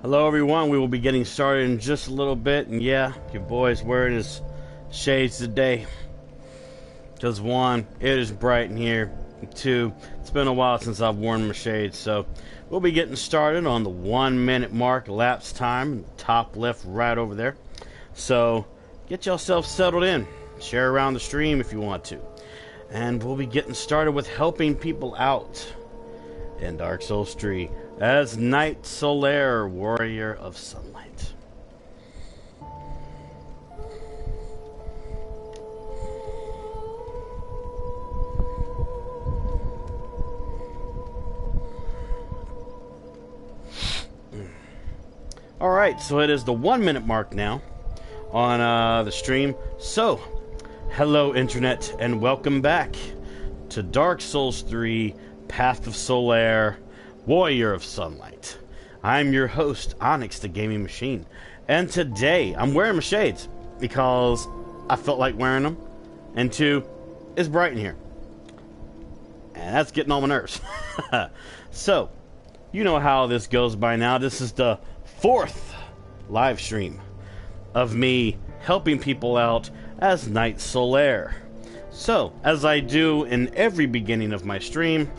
Hello everyone, we will be getting started in just a little bit, and yeah, your boy's wearing his shades today. Because one, it is bright in here, and two, it's been a while since I've worn my shades, so we'll be getting started on the 1 minute mark elapsed time, top left right over there. So, get yourself settled in, share around the stream if you want to, and we'll be getting started with helping people out in Dark Souls 3. As Knight Solaire, Warrior of Sunlight. Alright, so it is the 1 minute mark now on the stream. So, hello Internet, and welcome back to Dark Souls 3, Path of Solaire, Warrior of Sunlight. I'm your host, Onyx the Gaming Machine, and today I'm wearing my shades because I felt like wearing them, and two, it's bright in here, and that's getting on my nerves. So, you know how this goes by now. This is the 4th live stream of me helping people out as Knight Solaire. So, as I do in every beginning of my stream,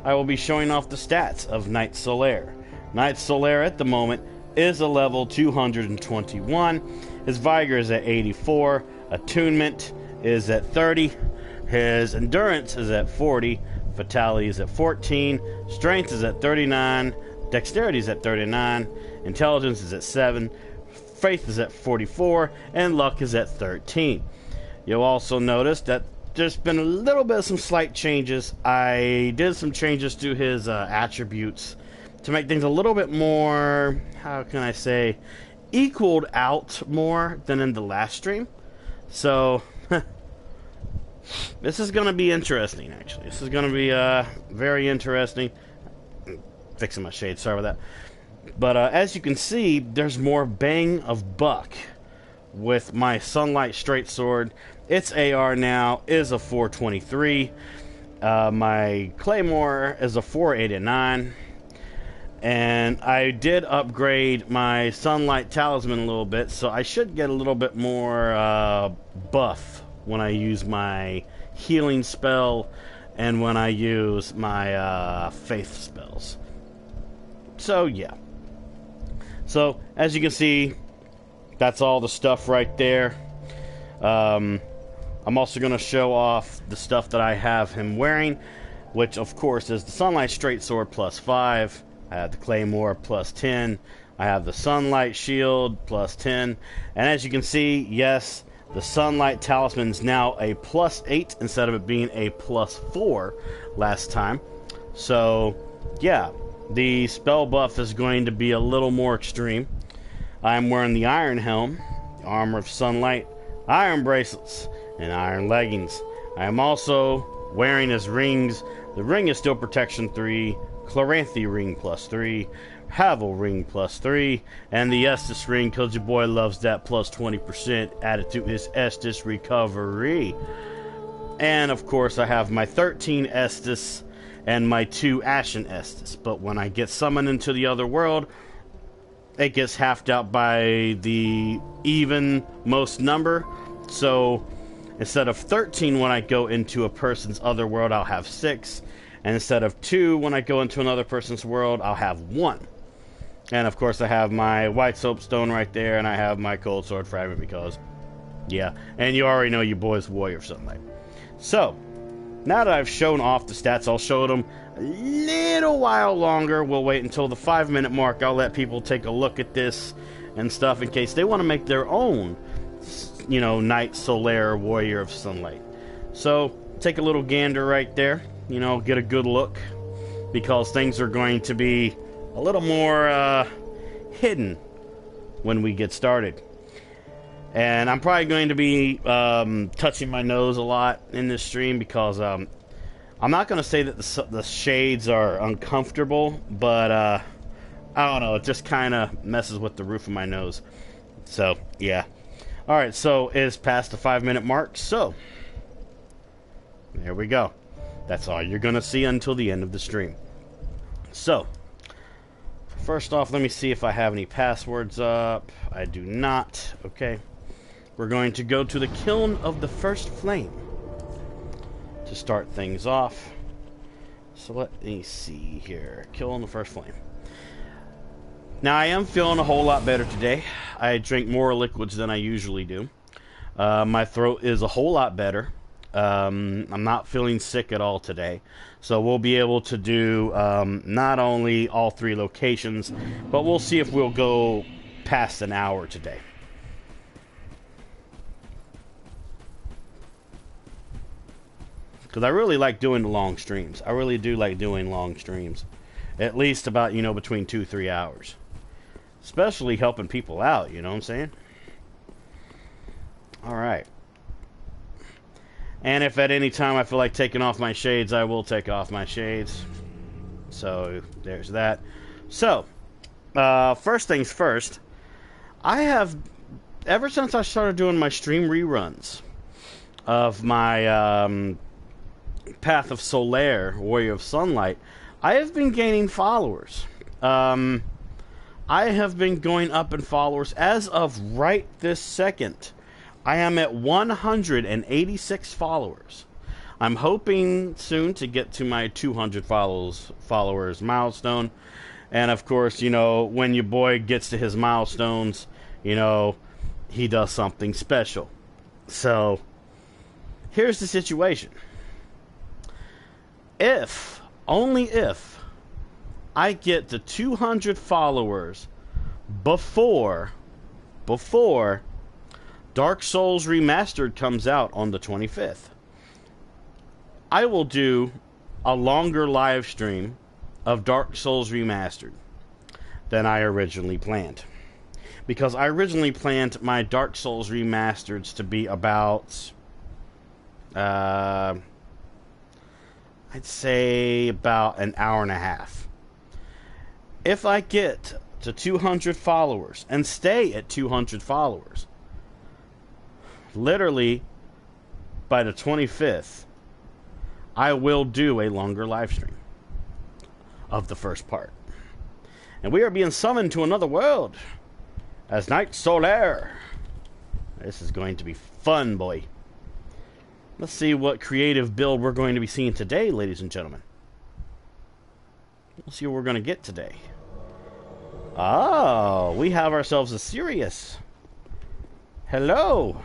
I will be showing off the stats of Knight Solaire. Knight Solaire at the moment is a level 221. His Vigor is at 84. Attunement is at 30. His Endurance is at 40. Vitality is at 14. Strength is at 39. Dexterity is at 39. Intelligence is at 7. Faith is at 44. And Luck is at 13. You'll also notice that there's been a little bit of some slight changes. I did some changes to his attributes to make things a little bit more, how can I say, equaled out more than in the last stream. So, this is going to be interesting, actually. This is going to be very interesting. Fixing my shade, sorry about that. But as you can see, there's more bang of buck with my Sunlight Straight Sword. Its AR now is a 423. My Claymore is a 489. And I did upgrade my Sunlight Talisman a little bit, so I should get a little bit more buff when I use my healing spell and when I use my faith spells. So, yeah. So, as you can see, that's all the stuff right there. I'm also going to show off the stuff that I have him wearing, which of course is the Sunlight Straight Sword plus 5. I have the Claymore plus 10. I have the Sunlight Shield plus 10. And as you can see, yes, the Sunlight Talisman is now a plus 8 instead of it being a plus 4 last time. So, yeah, the spell buff is going to be a little more extreme. I'm wearing the Iron Helm, Armor of Sunlight, Iron Bracelets, and Iron Leggings. I am also wearing his rings. The ring is still Protection 3, Chloranthy Ring plus 3, Havel Ring plus 3, and the Estus Ring, because your boy loves that, plus 20% added to his Estus Recovery. And of course I have my 13 Estus and my 2 Ashen Estus, but when I get summoned into the other world, it gets halved out by the even most number. So instead of 13 when I go into a person's other world, I'll have 6. And instead of 2 when I go into another person's world, I'll have 1. And of course I have my White Soapstone right there, and I have my Cold Sword Fragment because, yeah. And you already know your boy's Warrior of Sunlight. So, now that I've shown off the stats, I'll show them a little while longer. We'll wait until the 5 minute mark. I'll let people take a look at this and stuff in case they want to make their own, you know, Knight Solaire, Warrior of Sunlight. So, take a little gander right there. You know, get a good look, because things are going to be a little more hidden when we get started. And I'm probably going to be touching my nose a lot in this stream because I'm not going to say that the shades are uncomfortable, but I don't know, it just kind of messes with the roof of my nose. So, yeah. Alright, so it's past the 5 minute mark, so there we go. That's all you're going to see until the end of the stream. So, First off, let me see if I have any passwords up. I do not. Okay. We're going to go to the Kiln of the First Flame to start things off. So let me see here. Kiln the First Flame. Now, I am feeling a whole lot better today. I drink more liquids than I usually do. My throat is a whole lot better. I'm not feeling sick at all today. So we'll be able to do not only all 3 locations, but we'll see if we'll go past an hour today. Because I really like doing the long streams. I really do like doing long streams. At least about, between 2-3 hours. Especially helping people out, you know what I'm saying? Alright. And if at any time I feel like taking off my shades, I will take off my shades. So, there's that. So, first things first. I have, ever since I started doing my stream reruns of my Path of Solaire, Warrior of Sunlight, I have been gaining followers. I have been going up in followers as of right this second. I am at 186 followers. I'm hoping soon to get to my 200 followers milestone. And of course, when your boy gets to his milestones, he does something special. So, here's the situation. If, only if, I get to 200 followers before Dark Souls Remastered comes out on the 25th, I will do a longer live stream of Dark Souls Remastered than I originally planned. Because I originally planned my Dark Souls Remasters to be about, I'd say about an hour and a half. If I get to 200 followers and stay at 200 followers, literally by the 25th, I will do a longer live stream of the first part. And we are being summoned to another world as Knight Solaire. This is going to be fun, boy. Let's see what creative build we're going to be seeing today, ladies and gentlemen. Let's see what we're going to get today. Oh, we have ourselves a Sirius. Hello.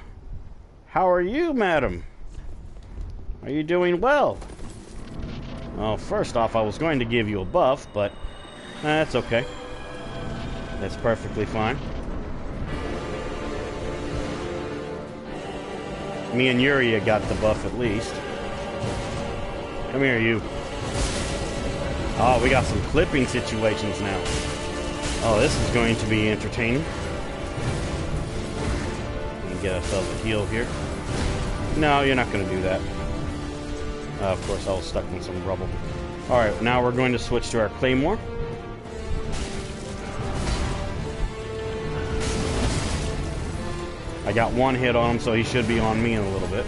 How are you, madam? Are you doing well? Well, first off, I was going to give you a buff, but that's okay. That's perfectly fine. Me and Yuria got the buff at least. Come here, you. Oh, we got some clipping situations now. Oh, this is going to be entertaining. Let me get ourselves a heal here. No, you're not going to do that. Of course, I was stuck in some rubble. Alright, now we're going to switch to our Claymore. I got one hit on him, so he should be on me in a little bit.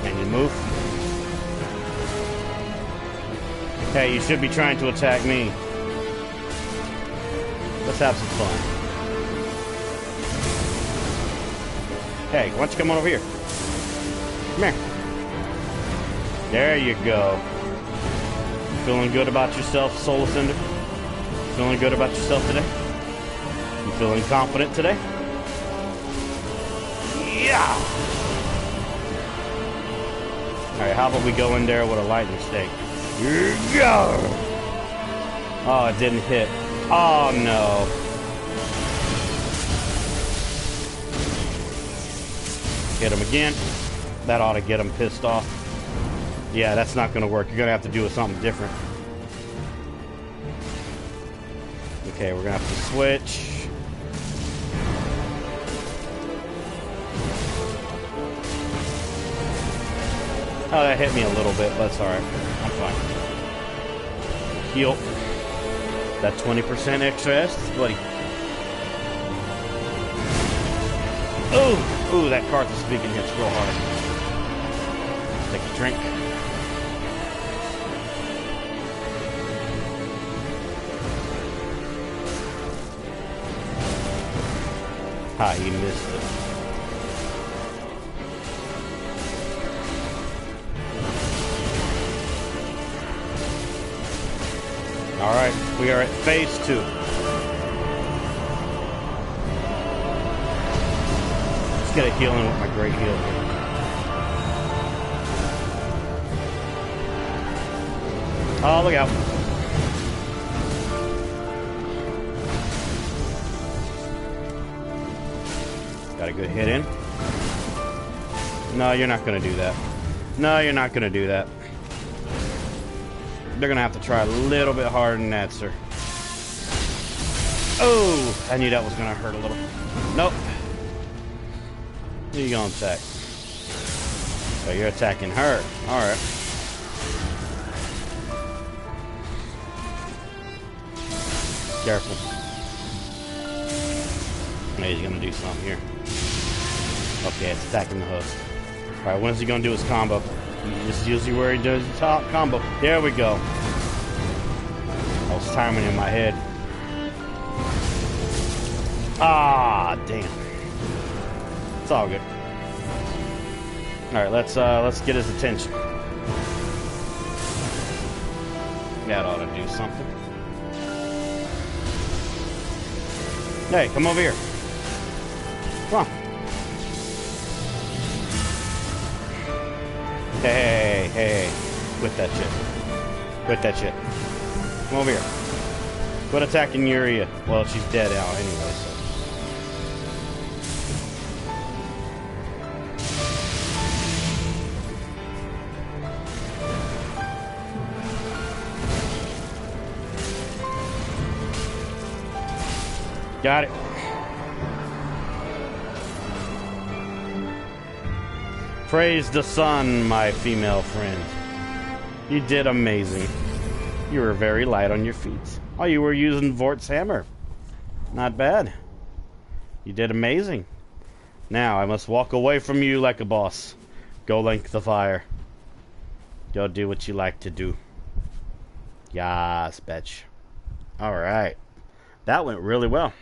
Can you move? Hey, you should be trying to attack me. Let's have some fun. Hey, why don't you come on over here? Come here. There you go. Feeling good about yourself, Soul Ascender? Feeling good about yourself today? You feeling confident today? Yeah! Alright, how about we go in there with a lightning stake? Yeah! Oh, it didn't hit. Oh, no. Get him again. That ought to get him pissed off. Yeah, that's not going to work. You're going to have to do something different. Okay, we're going to have to switch. Oh, that hit me a little bit, but that's alright. I'm fine. Heal. That 20% extra S, buddy. Oh, ooh, that Carthus Beacon hits real hard. Take a drink. Ha, he missed it. Alright, we are at phase 2. Let's get a healing with my great heal here. Oh, look out. Got a good hit in. No, you're not going to do that. No, you're not going to do that. They're going to have to try a little bit harder than that, sir. Oh, I knew that was going to hurt a little. Nope. Who are you going to attack? So you're attacking her. Alright. Careful. Yeah, he's going to do something here. Okay, it's attacking the host. Alright, when's he going to do his combo? This is usually where he does the top combo. There we go. I was timing in my head. Ah, damn. It's all good. Alright, let's get his attention. That ought to do something. Hey, come over here. Come on. Hey, hey, quit that shit. Quit that shit. Come over here. Quit attacking Yuria. Well, she's dead now anyway, so. Got it. Praise the sun, my female friend. You did amazing. You were very light on your feet. Oh, you were using Vort's hammer. Not bad. You did amazing. Now, I must walk away from you like a boss. Go link the fire. Go do what you like to do. Yas, bitch. Alright. That went really well.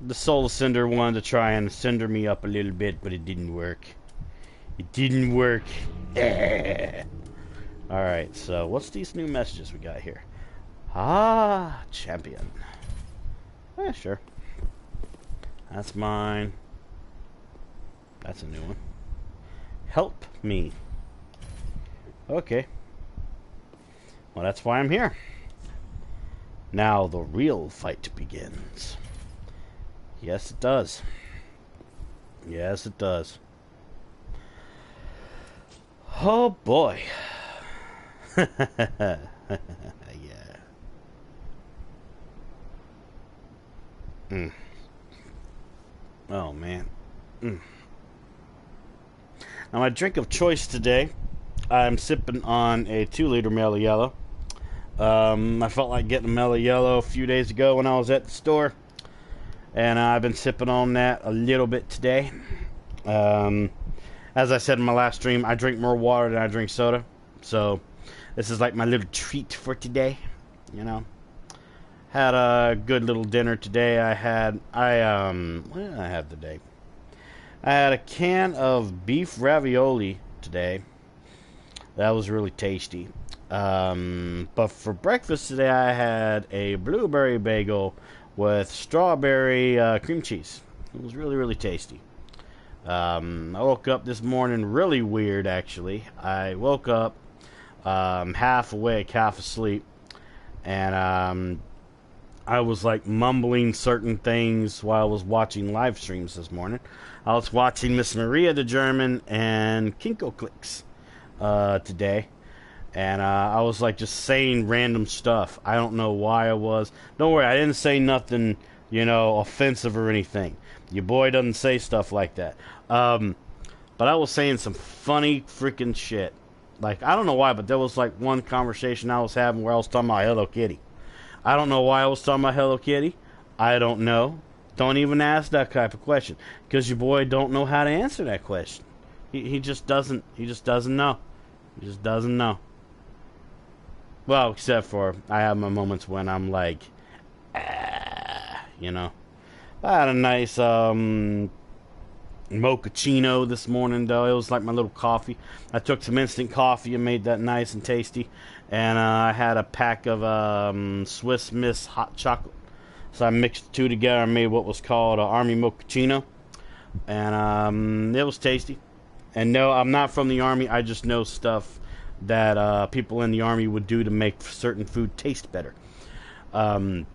The Soul Cinder wanted to try and cinder me up a little bit, but it didn't work. It didn't work. Alright, so what's these new messages we got here? Ah, champion. Yeah, sure. That's mine. That's a new one. Help me. Okay. Well, that's why I'm here. Now the real fight begins. Yes, it does. Yes, it does. Oh, boy. Yeah. Oh, man. Now, my drink of choice today, I'm sipping on a 2-liter Mellow Yellow. I felt like getting a Mellow Yellow a few days ago when I was at the store. And I've been sipping on that a little bit today. As I said in my last stream, I drink more water than I drink soda. So, this is like my little treat for today. You know. Had a good little dinner today. What did I have today? I had a can of beef ravioli today. That was really tasty. But for breakfast today, I had a blueberry bagel with strawberry cream cheese. It was really, really tasty. I woke up this morning really weird, actually. I woke up half awake, half asleep, and I was like mumbling certain things while I was watching live streams this morning. I was watching Miss Maria the German and Kinko Clicks today. And I was like just saying random stuff. I don't know why I was. Don't worry, I didn't say nothing, you know, offensive or anything. Your boy doesn't say stuff like that. But I was saying some funny freaking shit. Like, I don't know why, but there was like one conversation I was having where I was talking about Hello Kitty. I don't know why I was talking about Hello Kitty. I don't know. Don't even ask that type of question, because your boy don't know how to answer that question. He just doesn't. He just doesn't know. He just doesn't know. Well, except for I have my moments when I'm like, you know. I had a nice mochaccino this morning, though. It was like my little coffee. I took some instant coffee and made that nice and tasty. And I had a pack of Swiss Miss hot chocolate. So I mixed the two together and made what was called an Army mochaccino. And it was tasty. And no, I'm not from the Army. I just know stuff that people in the Army would do to make certain food taste better. It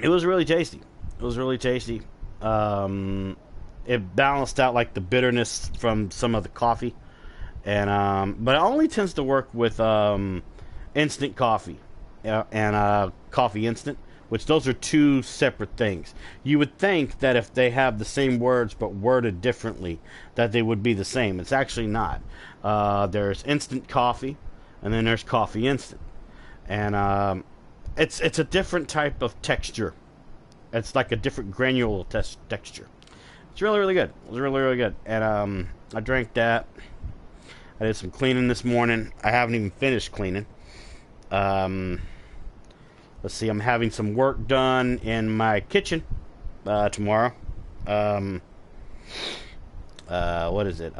was really tasty. It was really tasty. It balanced out like the bitterness from some of the coffee, and but it only tends to work with instant coffee and coffee instant, which those are two separate things. You would think that if they have the same words but worded differently, that they would be the same. It's actually not. There's instant coffee, and then there's coffee instant, and it's a different type of texture. It's like a different granular texture. It's really, really good. It was really, really good. And I drank that. I did some cleaning this morning. I haven't even finished cleaning. Let's see. I'm having some work done in my kitchen tomorrow. What is it?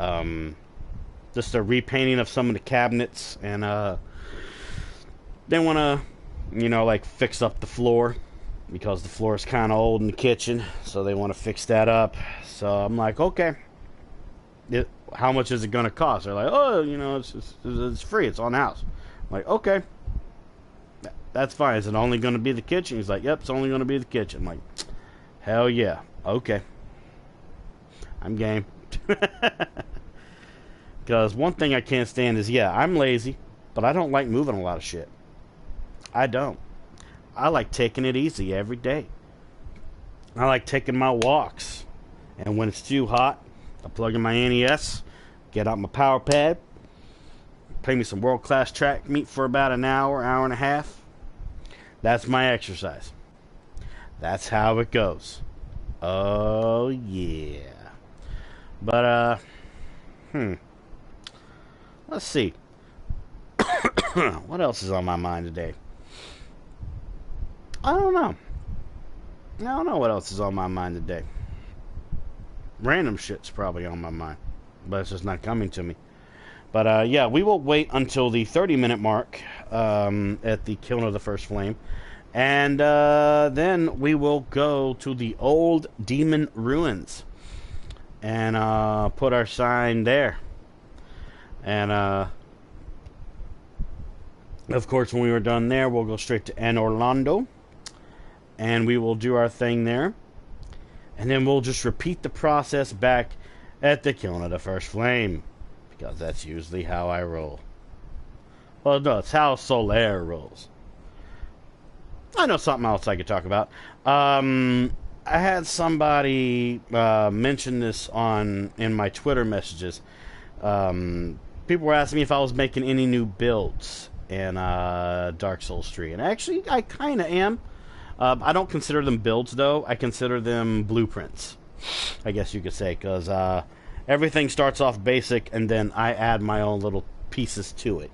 Just a repainting of some of the cabinets, and they want to, like fix up the floor, because the floor is kind of old in the kitchen, so they want to fix that up. So I'm like, okay, how much is it going to cost? They're like, oh, it's free, it's on the house. I'm like, okay, that's fine. Is it only going to be the kitchen? He's like, yep, it's only going to be the kitchen. I'm like, hell yeah, okay, I'm game. Because one thing I can't stand is, I'm lazy, but I don't like moving a lot of shit. I don't. I like taking it easy every day. I like taking my walks. And when it's too hot, I plug in my NES, get out my power pad, play me some world-class track meet for about an hour, hour and a half. That's my exercise. That's how it goes. Oh, yeah. But, let's see. What else is on my mind today? I don't know what else is on my mind today. Random shit's probably on my mind, but it's just not coming to me. But we will wait until the 30-minute mark at the Kiln of the First Flame, and then we will go to the old demon ruins and put our sign there. And of course, when we were done there, we'll go straight to Anor Londo, and we will do our thing there. And then we'll just repeat the process back at the Kiln of the First Flame, because that's usually how I roll. Well, no, it's how Solaire rolls. I know something else I could talk about. I had somebody mention this in my Twitter messages. People were asking me if I was making any new builds in Dark Souls 3. And actually, I kind of am. I don't consider them builds, though. I consider them blueprints, I guess you could say, because everything starts off basic, and then I add my own little pieces to it,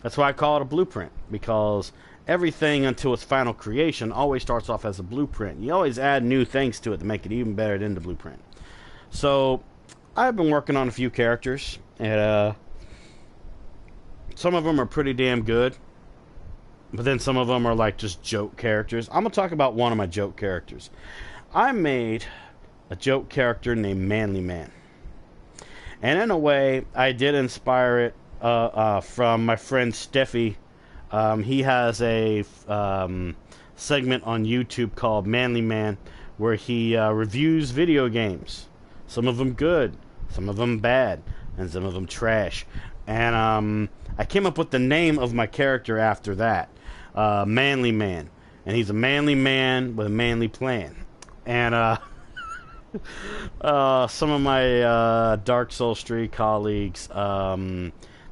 That's why I call it a blueprint, because everything until its final creation always starts off as a blueprint. You always add new things to it to make it even better than the blueprint. So, I've been working on a few characters, and some of them are pretty damn good. But then some of them are like just joke characters. I'm going to talk about one of my joke characters. I made a joke character named Manly Man. And in a way, I did inspire it from my friend Steffi. He has a segment on YouTube called Manly Man, where he reviews video games. Some of them good, some of them bad, and some of them trash. And I came up with the name of my character after that. Manly Man, and he's a manly man with a manly plan. And some of my Dark Souls 3 colleagues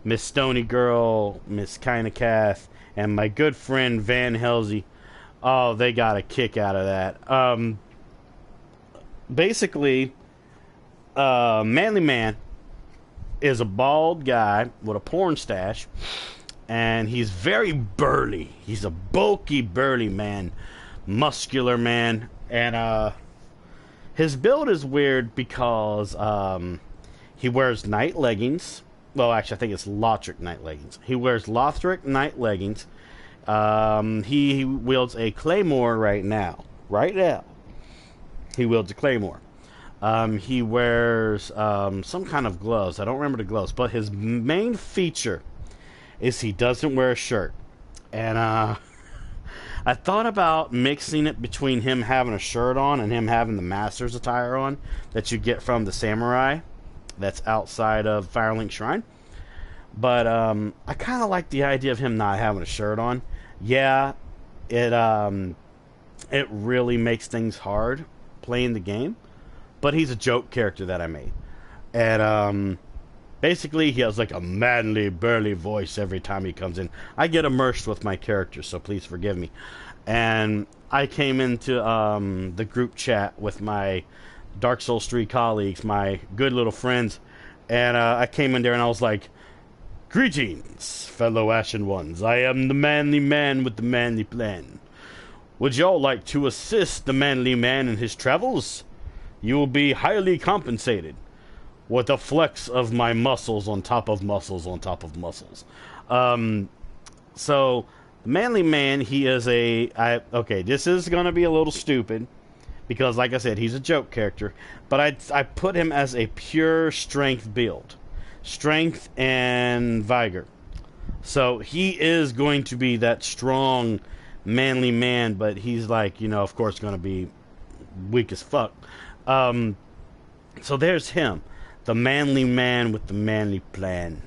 Miss Stony Girl, Miss Kinda Cath, and my good friend Van Helsey. Oh, they got a kick out of that. Basically, Manly Man is a bald guy with a porn stash, and he's very burly. He's a bulky, burly man, muscular man, and his build is weird because he wears night leggings. Well, actually, I think it's Lothric night leggings. He wears Lothric night leggings. He wields a claymore right now. Right now, he wields a claymore. He wears some kind of gloves. I don't remember the gloves, but his main feature is he doesn't wear a shirt. And I thought about mixing it between him having a shirt on and him having the master's attire on that you get from the samurai that's outside of Firelink Shrine. But I kind of like the idea of him not having a shirt on. Yeah, it really makes things hard playing the game. But he's a joke character that I made. And basically he has like a manly, burly voice every time he comes in. I get immersed with my character, so please forgive me. And I came into the group chat with my Dark Souls 3 colleagues, my good little friends. And I came in there and I was like, "Greetings, fellow Ashen Ones. I am the manly man with the manly plan. Would y'all like to assist the manly man in his travels? You will be highly compensated with a flex of my muscles on top of muscles on top of muscles." So, the manly man, he is okay, this is going to be a little stupid because, like I said, he's a joke character. But I put him as a pure strength build. Strength and vigor. So, he is going to be that strong, manly man, but he's like, of course, going to be weak as fuck. So there's him, the manly man with the manly plan.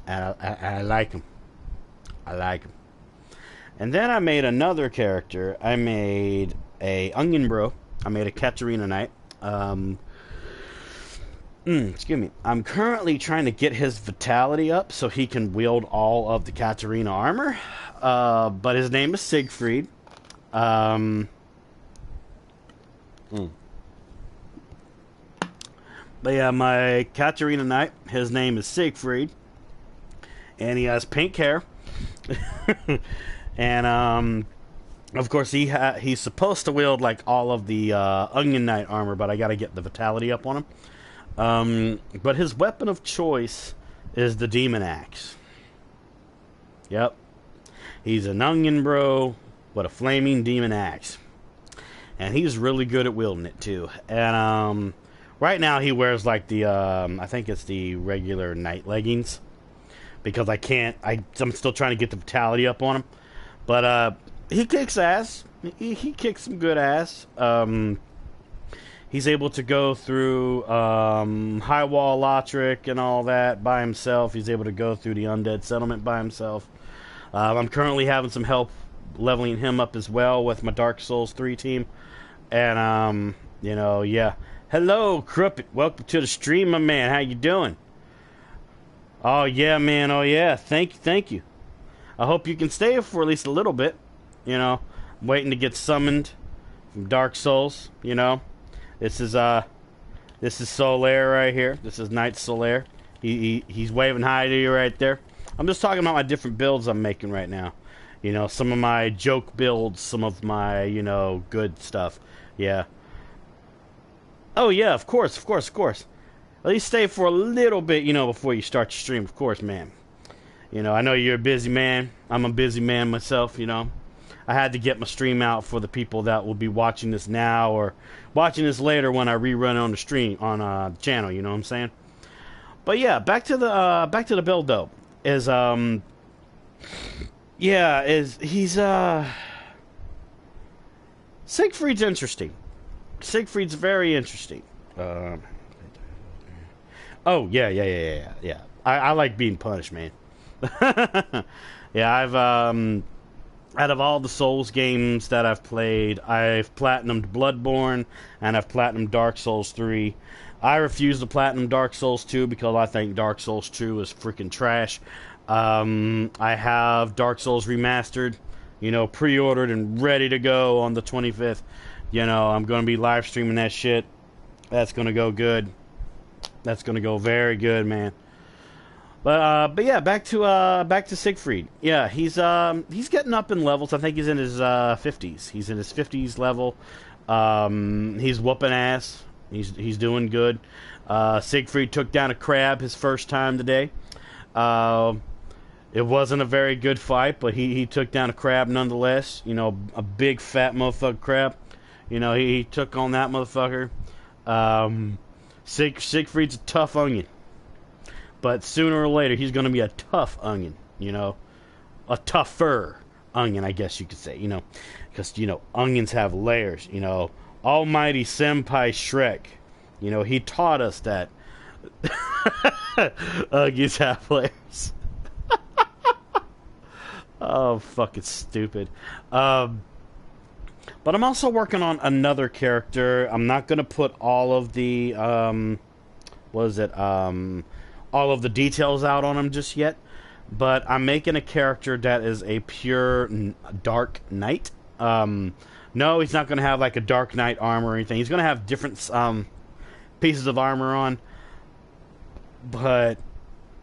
And I like him. I like him. And then I made another character. I made a Onion Bro. I made a Katarina Knight. Excuse me. I'm currently trying to get his vitality up so he can wield all of the Katarina armor. But his name is Siegfried. But yeah, my Katarina Knight, his name is Siegfried, and he has pink hair, and of course he's supposed to wield like all of the Onion Knight armor, but I got to get the vitality up on him. But his weapon of choice is the Demon Axe. Yep, he's an Onion Bro with a flaming Demon Axe, and he's really good at wielding it too. And right now he wears like the I think it's the regular night leggings because I'm still trying to get the vitality up on him. But he kicks ass. He kicks some good ass. He's able to go through High Wall Lothric and all that by himself. He's able to go through the Undead Settlement by himself. I'm currently having some help leveling him up as well with my Dark Souls 3 team. And yeah. Hello, Cruppet. Welcome to the stream, my man. How you doing? Oh, yeah, man. Oh, yeah. Thank you. I hope you can stay for at least a little bit. I'm waiting to get summoned from Dark Souls, This is Solaire right here. This is Knight Solaire. He's waving hi to you right there. I'm just talking about my different builds I'm making right now. Some of my joke builds, some of my, good stuff. Yeah. Oh, yeah, of course. At least stay for a little bit, before you start your stream, of course, man. I know you're a busy man. I'm a busy man myself, I had to get my stream out for the people that will be watching this now or watching this later when I rerun on the stream, on the channel, you know what I'm saying? But yeah, back to the build, though. Siegfried's interesting. Siegfried's very interesting. Oh, yeah. I like being punished, man. Yeah, out of all the Souls games that I've played, I've platinumed Bloodborne and I've platinumed Dark Souls 3. I refuse to platinum Dark Souls 2 because I think Dark Souls 2 is freaking trash. I have Dark Souls Remastered, pre-ordered and ready to go on the 25th. I'm going to be live streaming that shit. That's going to go good. That's going to go very good, man. But yeah, back to Siegfried. Yeah, he's getting up in levels. I think he's in his 50s. He's in his 50s level. He's whooping ass. He's doing good. Siegfried took down a crab his first time today. It wasn't a very good fight, but he took down a crab nonetheless. A big fat motherfucker crab. He took on that motherfucker. Siegfried's a tough onion. But sooner or later, he's going to be a tough onion, a tougher onion, I guess you could say, because, onions have layers, Almighty Senpai Shrek, he taught us that onions have layers. Oh, fucking stupid. But I'm also working on another character. I'm not going to put all of the, all of the details out on him just yet, but I'm making a character that is a pure Dark Knight. No, he's not going to have like a Dark Knight armor or anything. He's going to have different pieces of armor on, but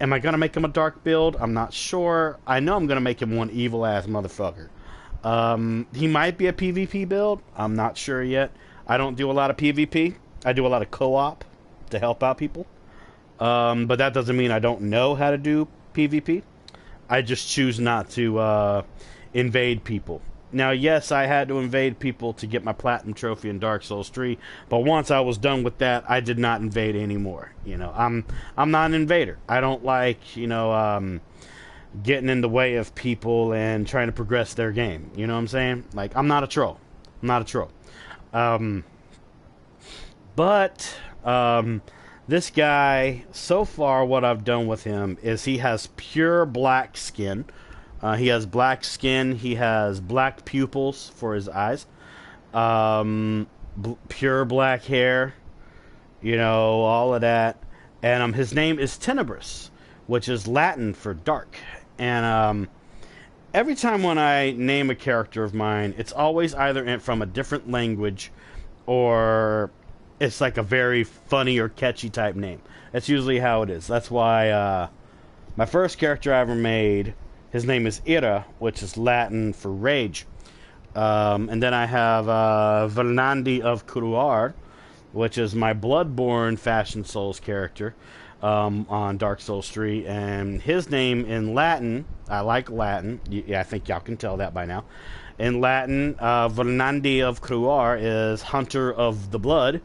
am I going to make him a dark build? I'm not sure. I know I'm going to make him one evil-ass motherfucker. He might be a PvP build. I'm not sure yet. I don't do a lot of PvP. I do a lot of co-op to help out people. But that doesn't mean I don't know how to do PvP. I just choose not to invade people. Now, yes, I had to invade people to get my Platinum Trophy in Dark Souls 3, but once I was done with that, I did not invade anymore. I'm not an invader. I don't like, getting in the way of people and trying to progress their game. You know what I'm saying? Like, I'm not a troll. This guy, so far what I've done with him is he has pure black skin. He has black skin. He has black pupils for his eyes. Pure black hair. All of that. And his name is Tenebris, which is Latin for dark. And every time when I name a character of mine, it's always either from a different language or it's like a very funny or catchy type name. That's usually how it is. That's why my first character I ever made, his name is Ira, which is Latin for rage. And then I have Vernandi of Kuruar, which is my Bloodborne Fashion Souls character on Dark Souls 3. And his name in Latin, I like Latin. I think y'all can tell that by now. In Latin, Vernandi of Kuruar is Hunter of the Blood.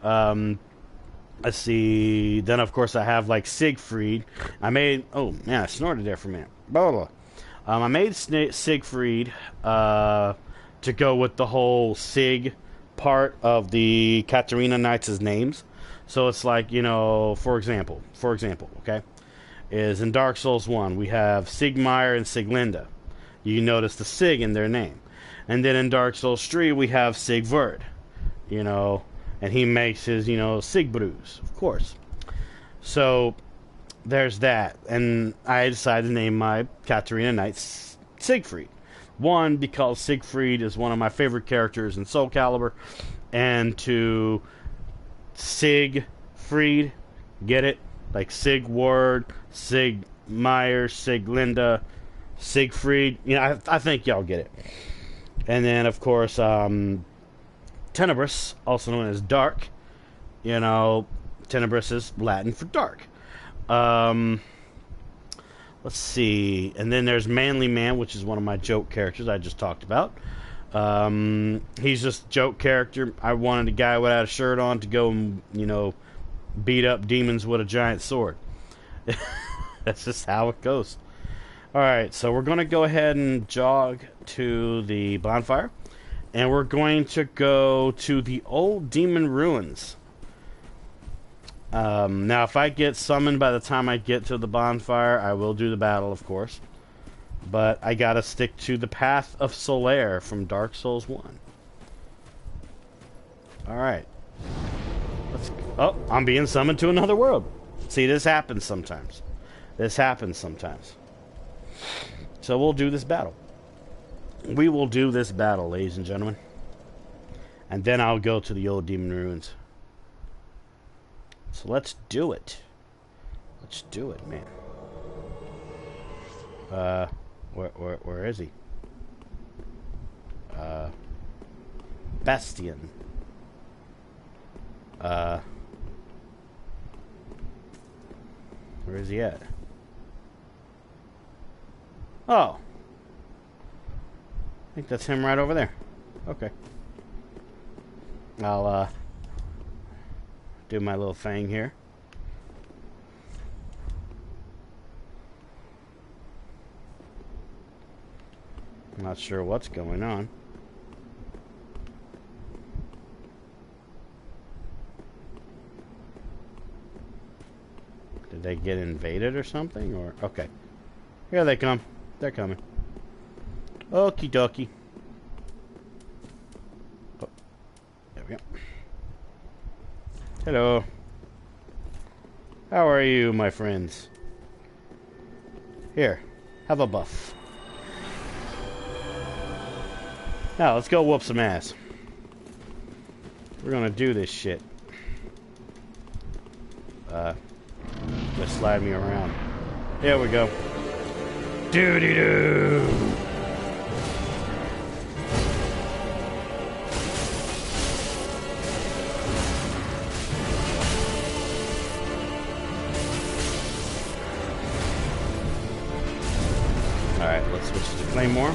Let's see. Then, of course, I have like Siegfried. Oh man, I snorted there for a minute. Blah, blah, blah. I made Siegfried to go with the whole Sig part of the Katarina Knights' names. So it's like, for example, okay, is in Dark Souls 1 we have Sigmar and Siglinde. You notice the Sig in their name. And then in Dark Souls 3 we have Sigvard, and he makes his, Sigbrews, of course. So there's that. And I decided to name my Katarina Knights Siegfried. One, because Siegfried is one of my favorite characters in Soul Calibur. And to Siegfried, get it? Like Sigward, Sigmar, Siglinde, Siegfried. I think y'all get it. And then, of course, Tenebris, also known as Dark. Tenebris is Latin for dark. Let's see. And then there's Manly Man, which is one of my joke characters I just talked about. He's just a joke character. I wanted a guy without a shirt on to go and, beat up demons with a giant sword. That's just how it goes. Alright, so we're going to go ahead and jog to the bonfire. And we're going to go to the old demon ruins. Now, if I get summoned by the time I get to the bonfire, I will do the battle, of course. But I gotta stick to the path of Solaire from Dark Souls 1. Alright. Oh, I'm being summoned to another world. See, this happens sometimes. This happens sometimes. So we'll do this battle. We will do this battle, ladies and gentlemen. And then I'll go to the old demon ruins. So let's do it. Let's do it, man. Where is he? Bastion. Where is he at? Oh. I think that's him right over there. Okay. I'll, do my little thing here. I'm not sure what's going on. Did they get invaded or something? Or okay. Here they come. They're coming. Okie dokie. Oh, there we go. Hello. How are you, my friends? Here, have a buff. Now, let's go whoop some ass. We're gonna do this shit. Just slide me around. There we go. Doo-dee-doo! Alright, let's switch to Claymore.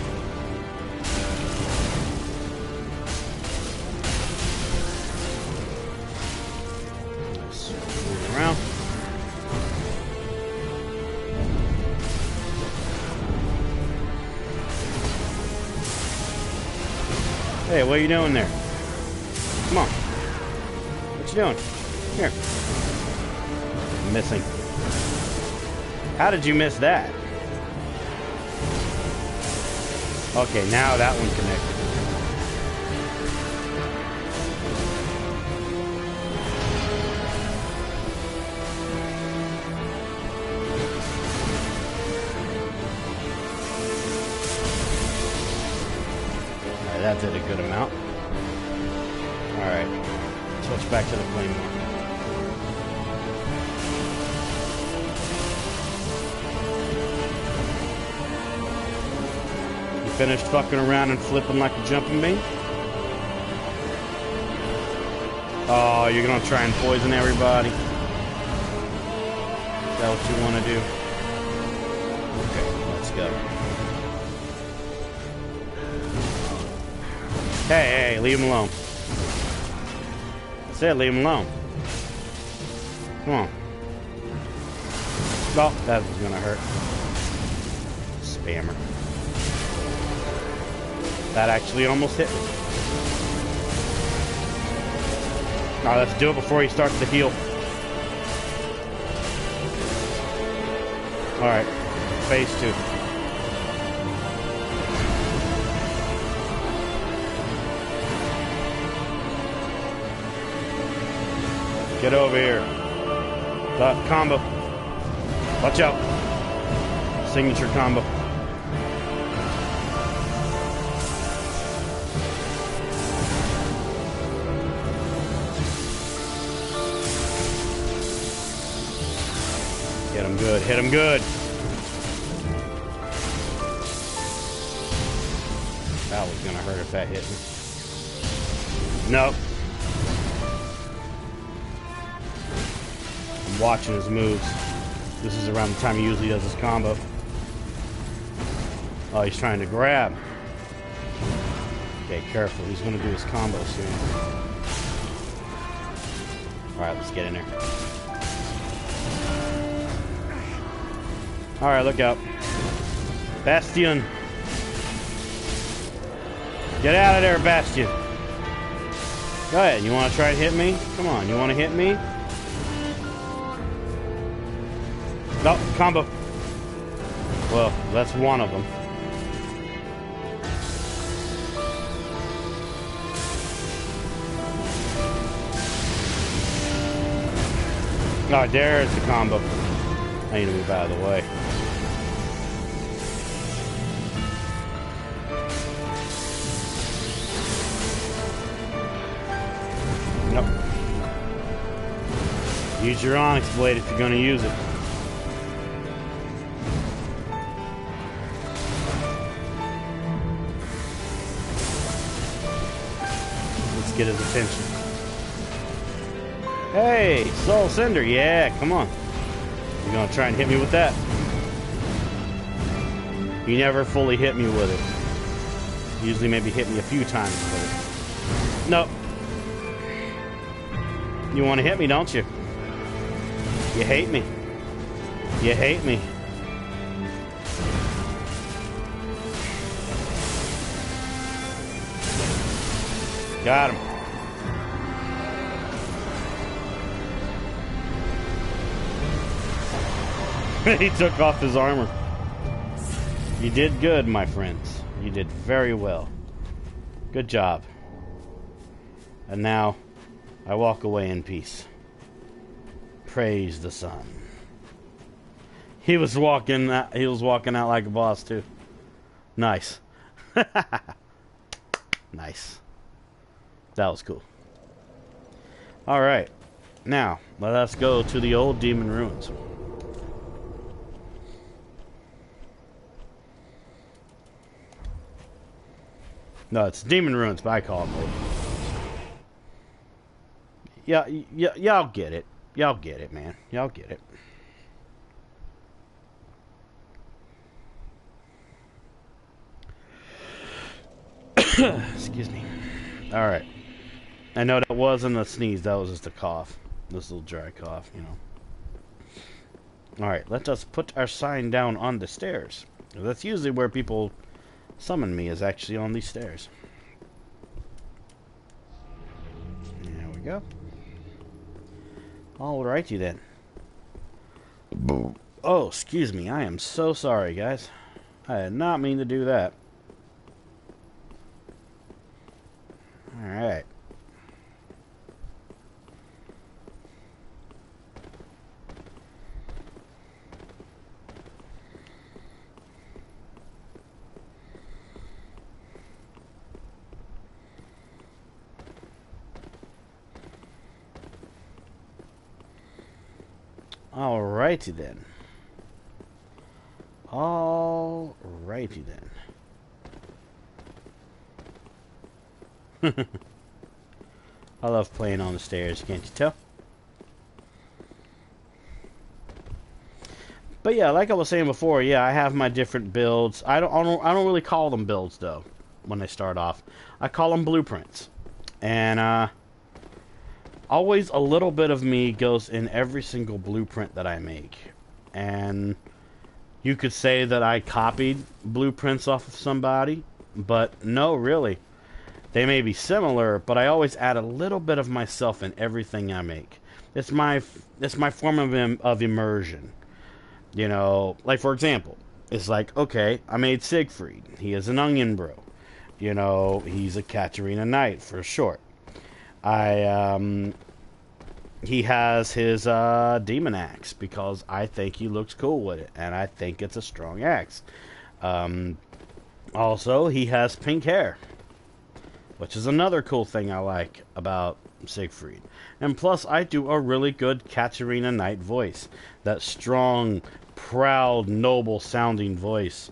Let's move around. Hey, what are you doing there? Come on. What you doing? Here. Missing. How did you miss that? Okay, now that one connected. Alright, that did a good amount. Alright, switch back to the Claymore. Finished fucking around and flipping like a jumping bean? Oh, you're gonna try and poison everybody? Is that what you want to do? Okay, let's go. Hey, leave him alone. I said leave him alone. Come on. Oh, that was gonna hurt. Spammer. That actually almost hit me. Alright, let's do it before he starts to heal. Alright, phase 2. Get over here. Combo. Watch out. Signature combo. Hit him good. Hit him good. That was gonna hurt if that hit me. Nope. I'm watching his moves. This is around the time he usually does his combo. Oh, he's trying to grab. Okay, careful. He's gonna do his combo soon. Alright, let's get in there. Alright, look out. Bastion. Get out of there, Bastion. Go ahead. You want to try to hit me? Come on. You want to hit me? No, combo. Well, that's one of them. Oh, there's the combo. I need to move out of the way. Nope. Use your Onyx Blade if you're going to use it. Let's get his attention. Hey, Soul Cinder, yeah, come on. You're gonna try and hit me with that. You never fully hit me with it. Usually maybe hit me a few times with it. Nope. You want to hit me, don't you? You hate me. You hate me. Got him. He took off his armor. You did good, my friends. You did very well. Good job. And now, I walk away in peace. Praise the sun. He was walking out like a boss too. Nice. Nice. That was cool. Alright. Now, let us go to the old demon ruins. No, it's demon ruins, but I call them old. Yeah, y'all get it. Y'all get it, man. Y'all get it. Excuse me. Alright. I know that wasn't a sneeze, that was just a cough. This little dry cough, you know. Alright, let us put our sign down on the stairs. That's usually where people summon me, is actually on these stairs. There we go. Alrighty then. Oh, excuse me. I am so sorry, guys. I did not mean to do that. Alright. Alrighty then. Alrighty then. I love playing on the stairs, can't you tell? But yeah, like I was saying before, yeah, I have my different builds. I don't really call them builds though when they start off. I call them blueprints. And always a little bit of me goes in every single blueprint that I make. And you could say that I copied blueprints off of somebody, but no, really. They may be similar, but I always add a little bit of myself in everything I make. It's my form of immersion. You know, like for example, it's like, okay, I made Siegfried. He is an onion bro. You know, he's a Katarina Knight for short. He has his demon axe because I think he looks cool with it, and I think it's a strong axe. Also, he has pink hair, which is another cool thing I like about Siegfried. And plus, I do a really good Katarina Knight voice. That strong, proud, noble-sounding voice.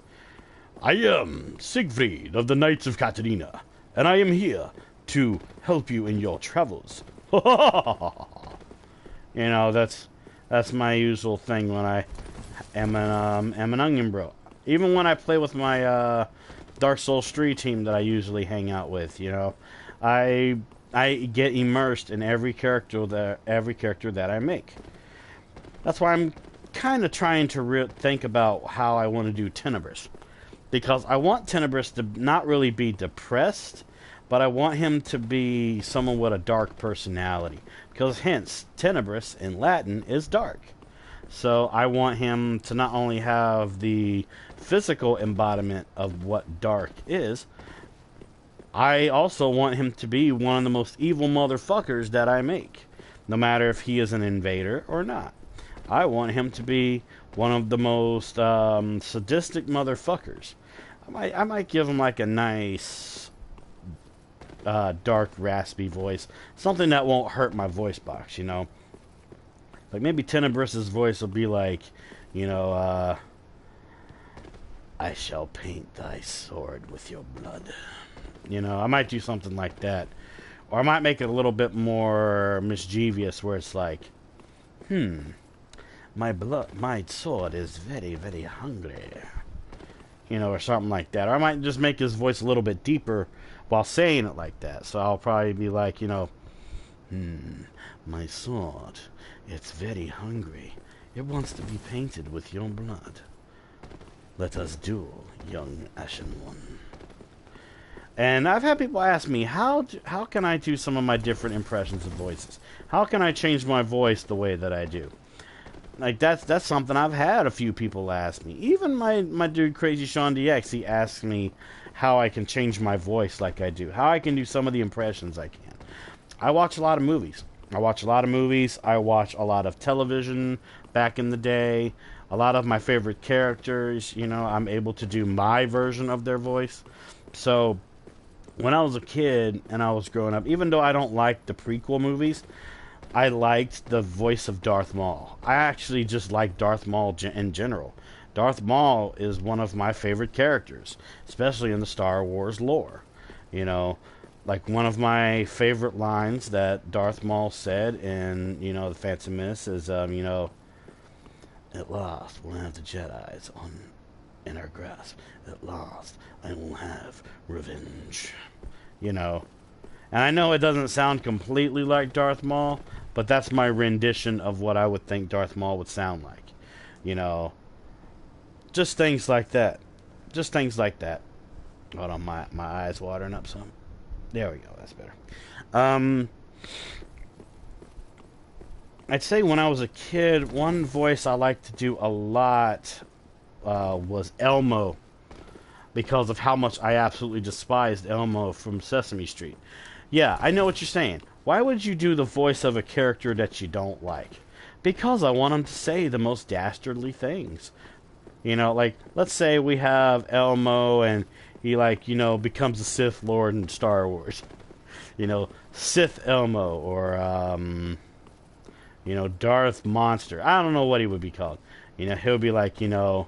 I am Siegfried of the Knights of Katarina, and I am here to help you in your travels. You know, that's my usual thing when I am an onion bro. Even when I play with my Dark Souls 3 team that I usually hang out with, you know, I get immersed in every character that I make. That's why I'm kind of trying to think about how I want to do Tenebris, because I want Tenebris to not really be depressed, but I want him to be someone with a dark personality, because hence Tenebris in Latin is dark. So I want him to not only have the physical embodiment of what dark is, I also want him to be one of the most evil motherfuckers that I make. no matter if he is an invader or not. I want him to be one of the most sadistic motherfuckers. I might give him like a nice dark raspy voice, something that won't hurt my voice box, you know. Like maybe Tenebrous' voice will be like, you know, I shall paint thy sword with your blood. You know, I might do something like that. Or I might make it a little bit more mischievous where it's like, my sword is very, very hungry. You know, or something like that. Or I might just make his voice a little bit deeper while saying it like that. So I'll probably be like, you know, my sword, it's very hungry. It wants to be painted with your blood. Let us duel, young Ashen One. And I've had people ask me, how can I do some of my different impressions of voices? How can I change my voice the way that I do? Like, that's something I've had a few people ask me. Even my dude, Crazy Sean DX, he asks me how I can change my voice like I do. How I can do some of the impressions I can. I watch a lot of movies. I watch a lot of television back in the day. A lot of my favorite characters, you know, I'm able to do my version of their voice. So, when I was a kid and I was growing up, even though I don't like the prequel movies, I liked the voice of Darth Maul. I actually just like Darth Maul in general. Darth Maul is one of my favorite characters, especially in the Star Wars lore. You know, like one of my favorite lines that Darth Maul said in, you know, The Phantom Menace is, you know, at last we'll have the Jedis in our grasp. At last I will have revenge. You know. And I know it doesn't sound completely like Darth Maul, but that's my rendition of what I would think Darth Maul would sound like. You know, just things like that. Just things like that. Hold on, my eyes watering up some. There we go, that's better. I'd say when I was a kid, one voice I liked to do a lot was Elmo, because of how much I absolutely despised Elmo from Sesame Street. Yeah, I know what you're saying. Why would you do the voice of a character that you don't like? Because I want him to say the most dastardly things. You know, like, let's say we have Elmo and he, like, you know, becomes a Sith Lord in Star Wars. You know, Sith Elmo, or, you know, Darth Monster. I don't know what he would be called. You know, he'll be like, you know,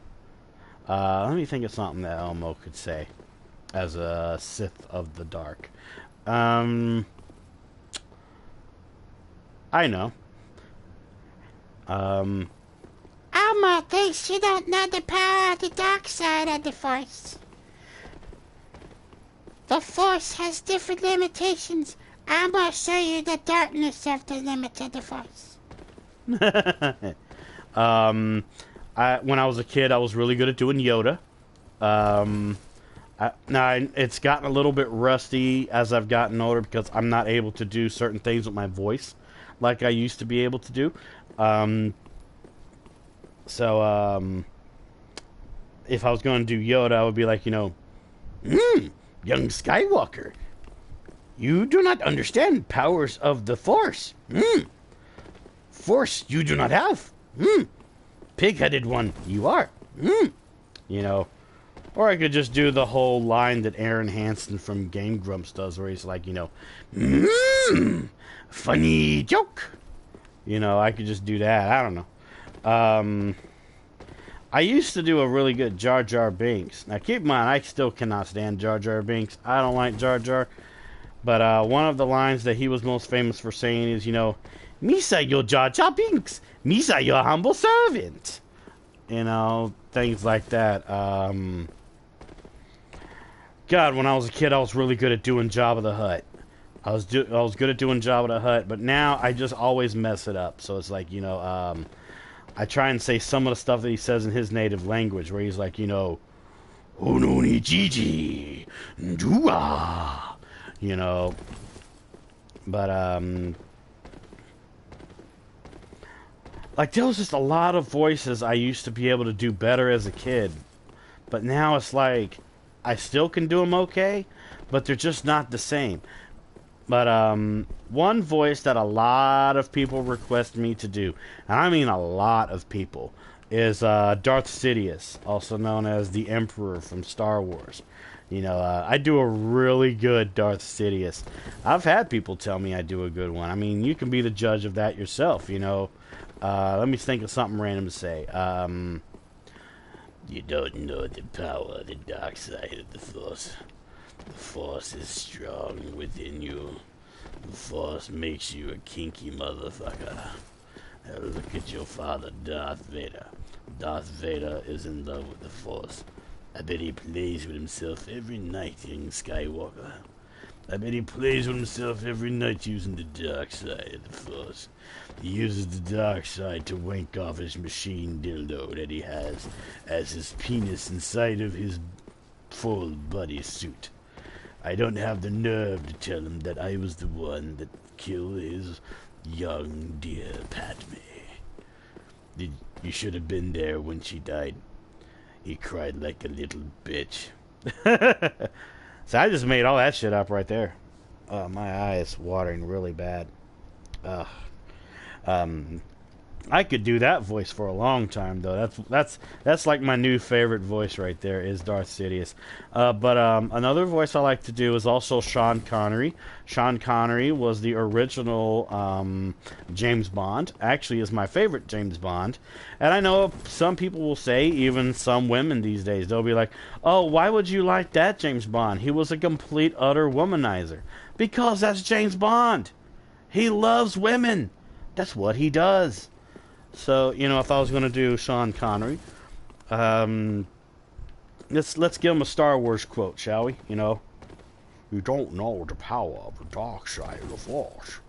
let me think of something that Elmo could say as a Sith of the Dark. I know. Elmo thinks you don't know the power of the dark side of the Force. The Force has different limitations. I'm gonna show you the darkness of the limit of the Force. When I was a kid, I was really good at doing Yoda. Now, it's gotten a little bit rusty as I've gotten older because I'm not able to do certain things with my voice like I used to be able to do. If I was going to do Yoda, I would be like, you know, young Skywalker, you do not understand powers of the Force. Force you do not have. Pig-headed one you are. You know. Or I could just do the whole line that Aaron Hansen from Game Grumps does, where he's like, you know, funny joke. You know, I could just do that. I don't know. I used to do a really good Jar Jar Binks. Now, keep in mind, I still cannot stand Jar Jar Binks. I don't like Jar Jar. But one of the lines that he was most famous for saying is, you know, Misa your Jar Jar Binks. Misa your humble servant. You know, things like that. God, when I was a kid, I was really good at doing Jabba the Hutt. I was good at doing Jabba the Hutt, but now I just always mess it up. So it's like, you know, I try and say some of the stuff that he says in his native language, where he's like, you know, Ononi Gigi, Dua, you know, but, like, there was just a lot of voices I used to be able to do better as a kid, but now it's like, I still can do them okay, but they're just not the same. But one voice that a lot of people request me to do, and I mean a lot of people, is Darth Sidious, also known as the Emperor from Star Wars. You know, I do a really good Darth Sidious. I've had people tell me I do a good one. I mean, you can be the judge of that yourself, you know. Let me think of something random to say. You don't know the power of the dark side of the Force. The Force is strong within you. The Force makes you a kinky motherfucker. Now look at your father, Darth Vader. Darth Vader is in love with the Force. I bet he plays with himself every night, young Skywalker. I bet he plays with himself every night using the dark side of the Force. He uses the dark side to wank off his machine dildo that he has as his penis inside of his full body suit. I don't have the nerve to tell him that I was the one that killed his young dear Padme. You should have been there when she died. He cried like a little bitch. So I just made all that shit up right there. My eye is watering really bad. I could do that voice for a long time, though. That's like my new favorite voice right there is Darth Sidious. But another voice I like to do is also Sean Connery. Sean Connery was the original James Bond. Actually, is my favorite James Bond. And I know some people will say, even some women these days, they'll be like, "Oh, why would you like that James Bond? He was a complete utter womanizer." Because that's James Bond. He loves women. That's what he does. So, you know, if I was going to do Sean Connery, let's give him a Star Wars quote, shall we? You know, you don't know the power of the dark side of the Force.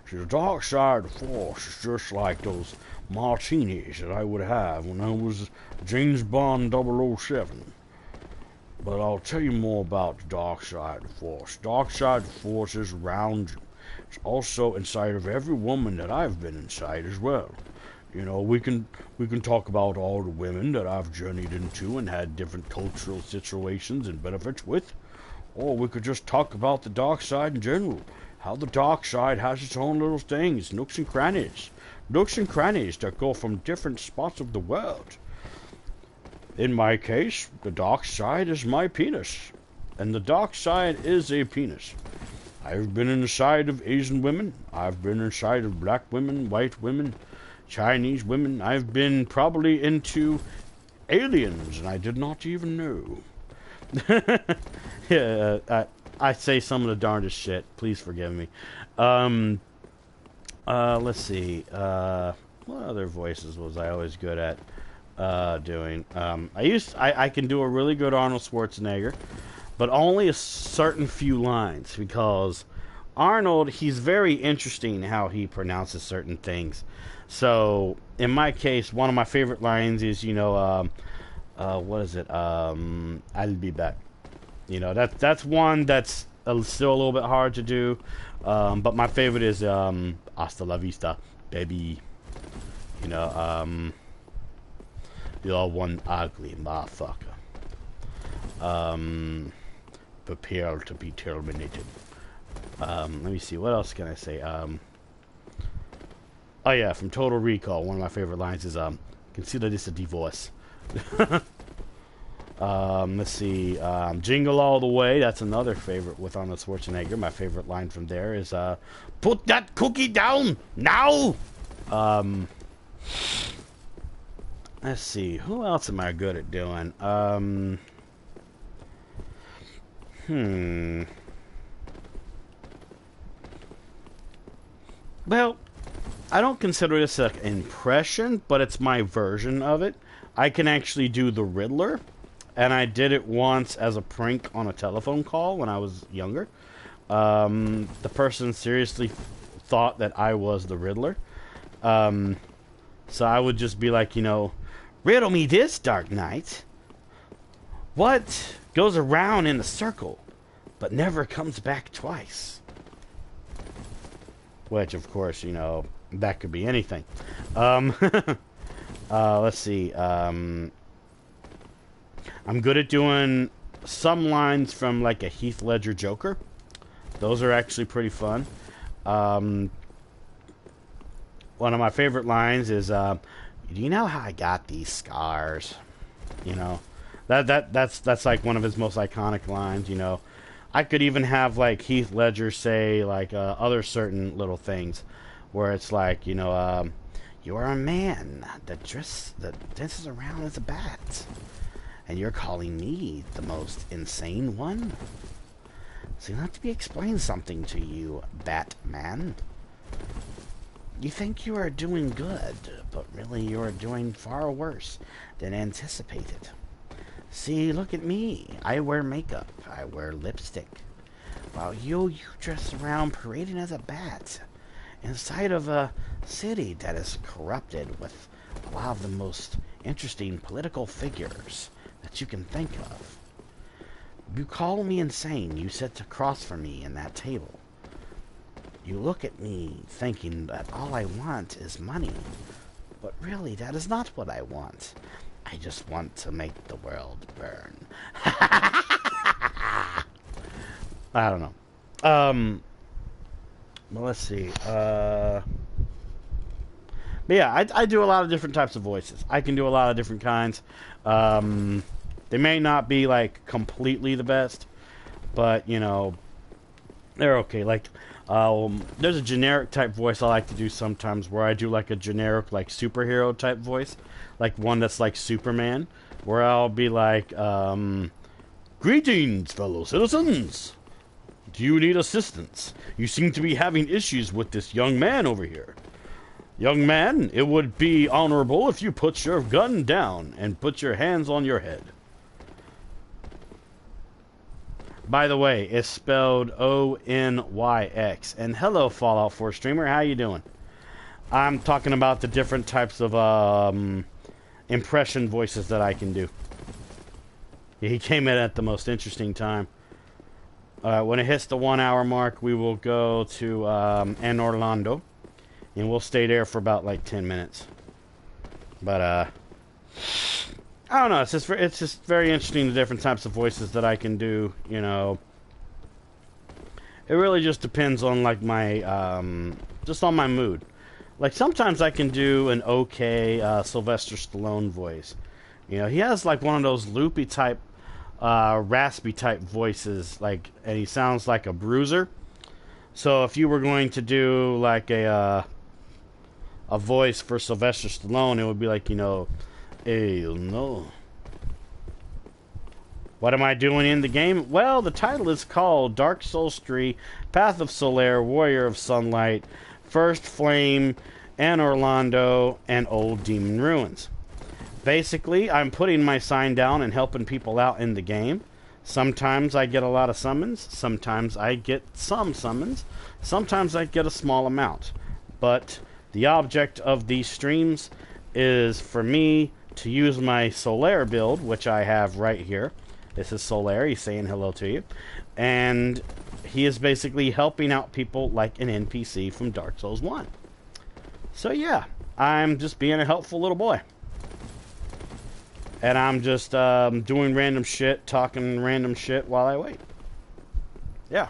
See, the dark side of the Force is just like those martinis that I would have when I was James Bond 007. But I'll tell you more about the dark side of the Force. Dark side of the Force is around you. It's also inside of every woman that I've been inside as well. You know, we can talk about all the women that I've journeyed into and had different cultural situations and benefits with. Or we could just talk about the dark side in general. How the dark side has its own little things, nooks and crannies. Nooks and crannies that go from different spots of the world. In my case, the dark side is my penis. And the dark side is a penis. I've been inside of Asian women. I've been inside of black women, white women, Chinese women. I've been probably into aliens, and I did not even know. Yeah, I say some of the darndest shit. Please forgive me. Let's see. What other voices was I always good at doing? I can do a really good Arnold Schwarzenegger, but only a certain few lines, because Arnold, he's very interesting how he pronounces certain things. So, in my case, one of my favorite lines is, you know, what is it? I'll be back. You know, that's one that's still a little bit hard to do. But my favorite is hasta la vista, baby. You know, you're one ugly motherfucker. Prepare to be terminated. Let me see, what else can I say? Oh yeah, from Total Recall, one of my favorite lines is, consider this a divorce. Let's see, Jingle All the Way, that's another favorite with Arnold Schwarzenegger. My favorite line from there is, put that cookie down, now! Let's see, who else am I good at doing? Well, I don't consider this an impression, but it's my version of it. I can actually do the Riddler, and I did it once as a prank on a telephone call when I was younger. The person seriously thought that I was the Riddler. So I would just be like, you know, riddle me this, Dark Knight. What goes around in a circle, but never comes back twice? Which, of course, you know, that could be anything. Let's see. I'm good at doing some lines from, like, a Heath Ledger Joker. Those are actually pretty fun. One of my favorite lines is, "Do you know how I got these scars?" You know, that's like one of his most iconic lines. You know, I could even have like Heath Ledger say like other certain little things, where it's like, you know, you are a man that dances around as a bat, and you're calling me the most insane one. So let me explain something to you, Batman. You think you are doing good, but really you are doing far worse than anticipated. See, look at me. I wear makeup. I wear lipstick. While you dress around parading as a bat inside of a city that is corrupted with a lot of the most interesting political figures that you can think of. You call me insane. You sit across from me in that table. You look at me thinking that all I want is money. But really, that is not what I want. I just want to make the world burn. I don't know. Well, let's see. But yeah, I do a lot of different types of voices. I can do a lot of different kinds. They may not be like completely the best, but you know, they're okay. Like, there's a generic type voice I like to do sometimes, where I do like a generic like superhero type voice, like one that's like Superman, where I'll be like, "Greetings, fellow citizens. Do you need assistance? You seem to be having issues with this young man over here. Young man, it would be honorable if you put your gun down and put your hands on your head." By the way, it's spelled Onyx. And hello, Fallout 4 streamer. How you doing? I'm talking about the different types of impression voices that I can do. He came in at the most interesting time. When it hits the 1 hour mark, we will go to Anor, Londo, and we'll stay there for about like 10 minutes. But I don't know. It's just very interesting, the different types of voices that I can do. You know, it really just depends on like my just on my mood. Like sometimes I can do an okay Sylvester Stallone voice. You know, he has like one of those loopy type, raspy type voices, like, and he sounds like a bruiser. So if you were going to do like a voice for Sylvester Stallone, it would be like, you know, "Hey, no. What am I doing in the game?" Well, the title is called Dark Souls 3, Path of Solaire, Warrior of Sunlight, First Flame, Anor Londo, and Old Demon Ruins. Basically, I'm putting my sign down and helping people out in the game. Sometimes I get a lot of summons. Sometimes I get some summons. Sometimes I get a small amount. But the object of these streams is for me to use my Solaire build, which I have right here. This is Solaire. He's saying hello to you. And he is basically helping out people like an NPC from Dark Souls 1. So yeah, I'm just being a helpful little boy. And I'm just doing random shit, talking random shit while I wait. Yeah.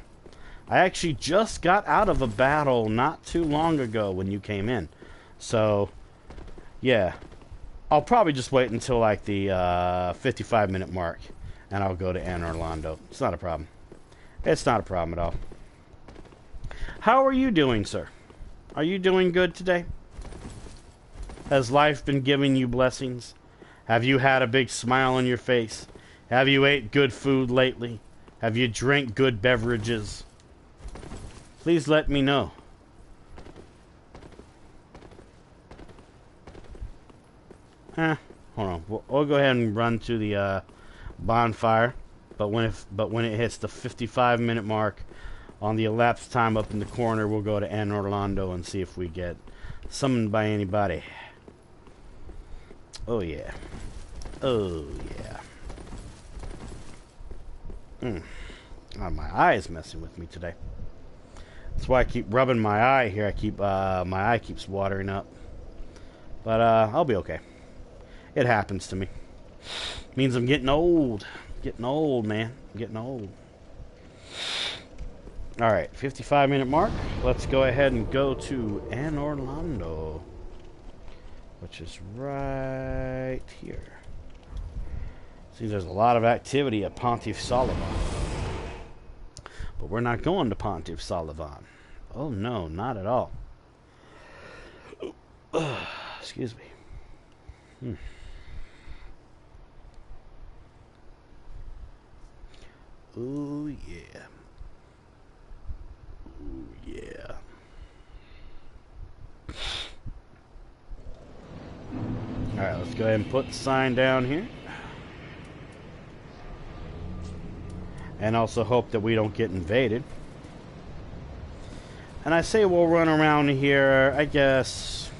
I actually just got out of a battle not too long ago when you came in. So, yeah. I'll probably just wait until like the 55-minute mark, and I'll go to Anor Londo. It's not a problem. It's not a problem at all. How are you doing, sir? Are you doing good today? Has life been giving you blessings? Have you had a big smile on your face? Have you ate good food lately? Have you drank good beverages? Please let me know. Hold on. We'll go ahead and run to the bonfire. But when it hits the 55-minute mark on the elapsed time up in the corner, we'll go to Anor Londo and see if we get summoned by anybody. Oh yeah. Oh yeah. Oh, my eye is messing with me today. That's why I keep rubbing my eye here. I keep my eye keeps watering up. But I'll be okay. It happens to me. Means I'm getting old. Getting old, man. I'm getting old. Alright, 55-minute mark. Let's go ahead and go to Anor, Londo, which is right here. See, there's a lot of activity at Pontiff Solaire. But we're not going to Pontiff Solaire. Oh no, not at all. Excuse me. Oh yeah. Oh yeah. Alright, let's go ahead and put the sign down here. And also hope that we don't get invaded. And I say we'll run around here, I guess,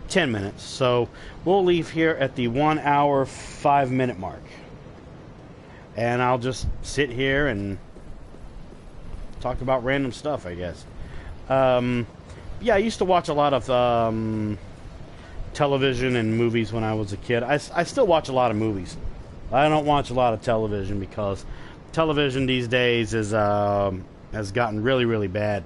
10 minutes. So we'll leave here at the 1 hour, 5 minute mark. And I'll just sit here and talk about random stuff, I guess. Yeah, I used to watch a lot of television and movies when I was a kid. I still watch a lot of movies. I don't watch a lot of television because television these days is has gotten really, really bad.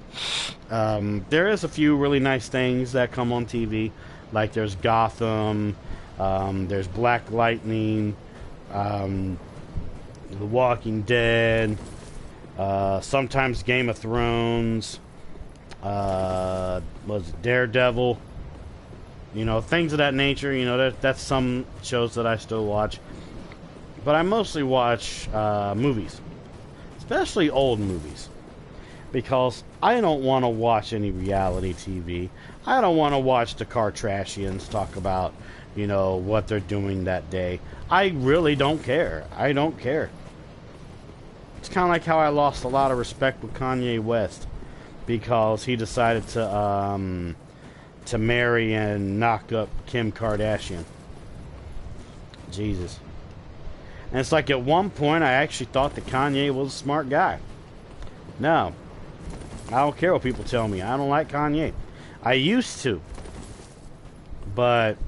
There is a few really nice things that come on TV, like there's Gotham, there's Black Lightning, The Walking Dead, sometimes Game of Thrones, was Daredevil, you know, things of that nature. You know, that's some shows that I still watch. But I mostly watch movies, especially old movies, because I don't want to watch any reality TV. I don't want to watch the Kardashians talk about, you know, what they're doing that day. I really don't care. I don't care. It's kind of like how I lost a lot of respect with Kanye West because he decided to marry and knock up Kim Kardashian. Jesus. And it's like at one point I actually thought that Kanye was a smart guy. No. I don't care what people tell me. I don't like Kanye. I used to. But,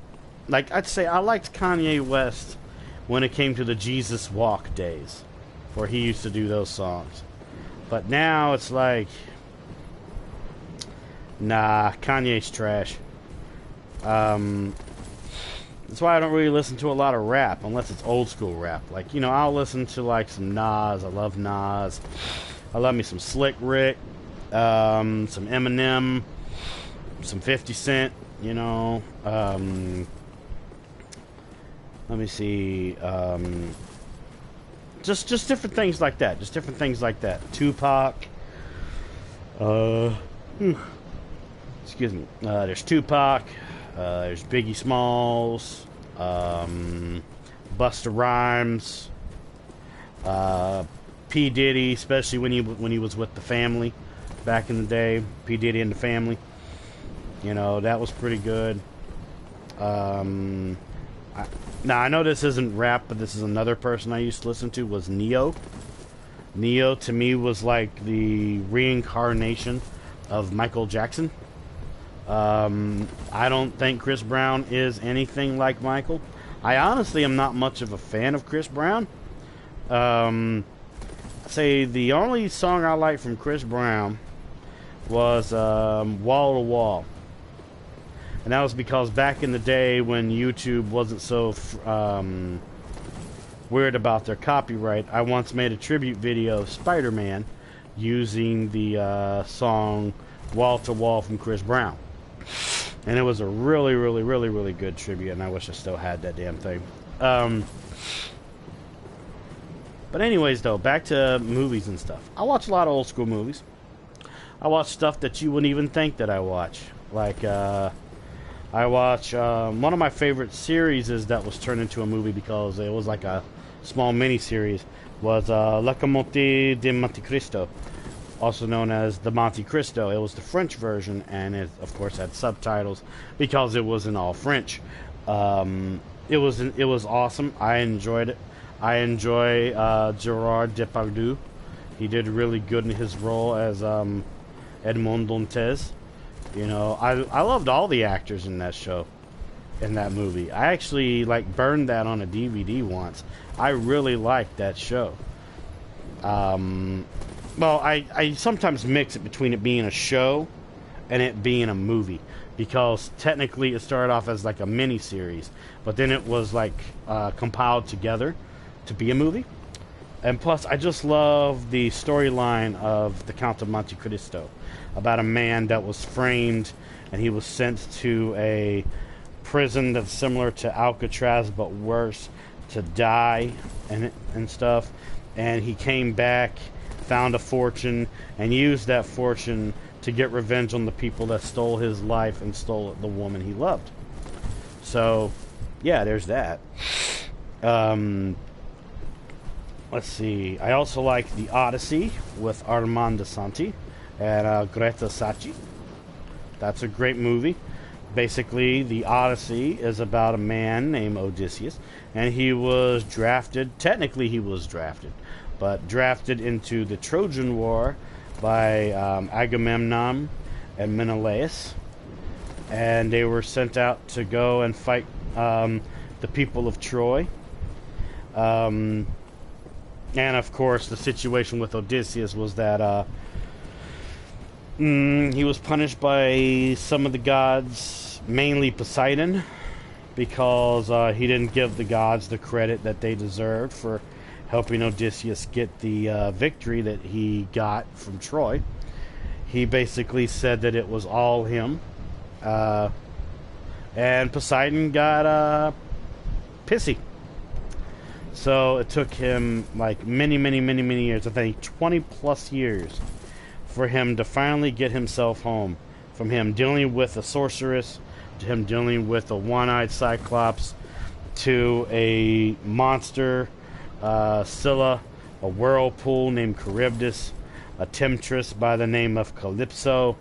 like, I'd say I liked Kanye West when it came to the Jesus Walk days, where he used to do those songs. But now it's like, nah, Kanye's trash. That's why I don't really listen to a lot of rap, unless it's old school rap. Like, you know, I'll listen to, like, some Nas. I love Nas. I love me some Slick Rick, some Eminem, some 50 Cent, you know. Let me see. Just different things like that. Just different things like that. Tupac. Excuse me. There's Tupac. There's Biggie Smalls, Busta Rhymes, P. Diddy, especially when he was with the Family back in the day. P. Diddy and the Family, you know, that was pretty good. Now I know this isn't rap, but this is another person I used to listen to was Neo. Neo to me was like the reincarnation of Michael Jackson. I don't think Chris Brown is anything like Michael. I honestly am not much of a fan of Chris Brown. Say the only song I like from Chris Brown was Wall to Wall. And that was because back in the day when YouTube wasn't so weird about their copyright, I once made a tribute video of Spider-Man using the song Wall to Wall from Chris Brown. And it was a really, really, really, really good tribute, and I wish I still had that damn thing. But anyways, though, back to movies and stuff. I watch a lot of old school movies. I watch stuff that you wouldn't even think that I watch. Like, I watch, one of my favorite series that was turned into a movie because it was like a small mini-series, was La Comte de Monte Cristo, also known as the Monte Cristo. It was the French version, and it, of course, had subtitles because it was in all French. It was awesome. I enjoyed it. I enjoy Gerard Depardieu. He did really good in his role as Edmond Dantes. You know, I loved all the actors in that show, in that movie. I actually burned that on a DVD once. I really liked that show. well, I sometimes mix it between it being a show and it being a movie, because technically it started off as like a mini series, but then it was like compiled together to be a movie. And plus, I just love the storyline of the Count of Monte Cristo, about a man that was framed and he was sent to a prison that's similar to Alcatraz but worse, to die and stuff. And he came back, found a fortune, and used that fortune to get revenge on the people that stole his life and stole the woman he loved. So, yeah, there's that. Let's see. I also like The Odyssey with Armand Santi and Greta Sacchi. That's a great movie. Basically, The Odyssey is about a man named Odysseus, and he was drafted, technically he was drafted, but drafted into the Trojan War by Agamemnon and Menelaus, and they were sent out to go and fight the people of Troy. And of course, the situation with Odysseus was that he was punished by some of the gods, mainly Poseidon, because he didn't give the gods the credit that they deserved for helping Odysseus get the victory that he got from Troy. He basically said that it was all him. And Poseidon got pissy. So it took him like many years, I think 20 plus years, for him to finally get himself home. From him dealing with a sorceress, to him dealing with a one-eyed cyclops, to a monster, Scylla, a whirlpool named Charybdis, a temptress by the name of Calypso,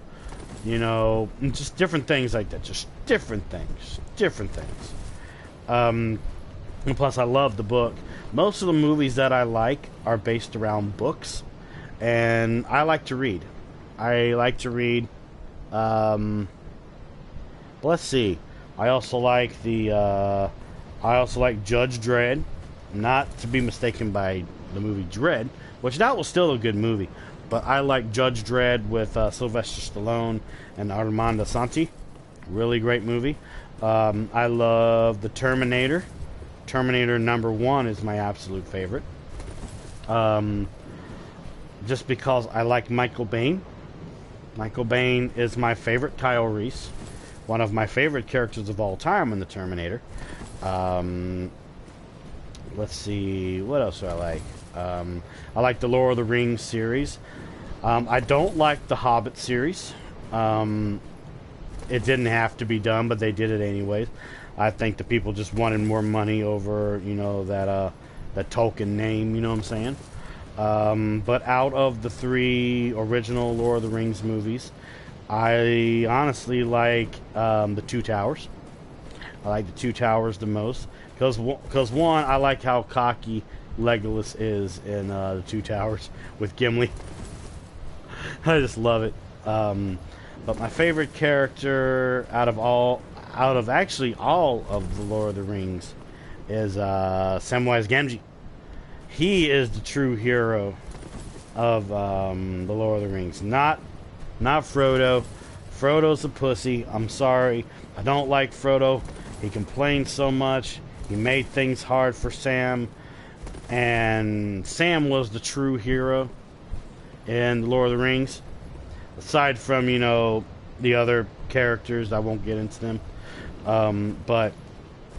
you know, just different things like that. Just different things. And plus, I love the book. Most of the movies that I like are based around books, and I like to read. Let's see. I also like Judge Dredd, not to be mistaken by the movie Dredd, which that was still a good movie. But I like Judge Dredd with Sylvester Stallone and Armando Santi. Really great movie. I love The Terminator. Terminator #1 is my absolute favorite. Just because I like Michael Biehn. Michael Biehn is my favorite Kyle Reese. One of my favorite characters of all time in The Terminator. Let's see, what else do I like? I like the Lord of the Rings series. I don't like the Hobbit series. It didn't have to be done, but they did it anyways. I think the people just wanted more money over, you know, that Tolkien name, you know what I'm saying? But out of the 3 original Lord of the Rings movies, I honestly like the Two Towers. I like the Two Towers the most. Because one, I like how cocky Legolas is in the Two Towers with Gimli. I just love it. But my favorite character out of actually all of the Lord of the Rings is Samwise Gamgee. He is the true hero of the Lord of the Rings. Not Frodo. Frodo's a pussy. I'm sorry. I don't like Frodo. He complains so much. He made things hard for Sam. And Sam was the true hero in the Lord of the Rings. Aside from, you know, the other characters, I won't get into them. But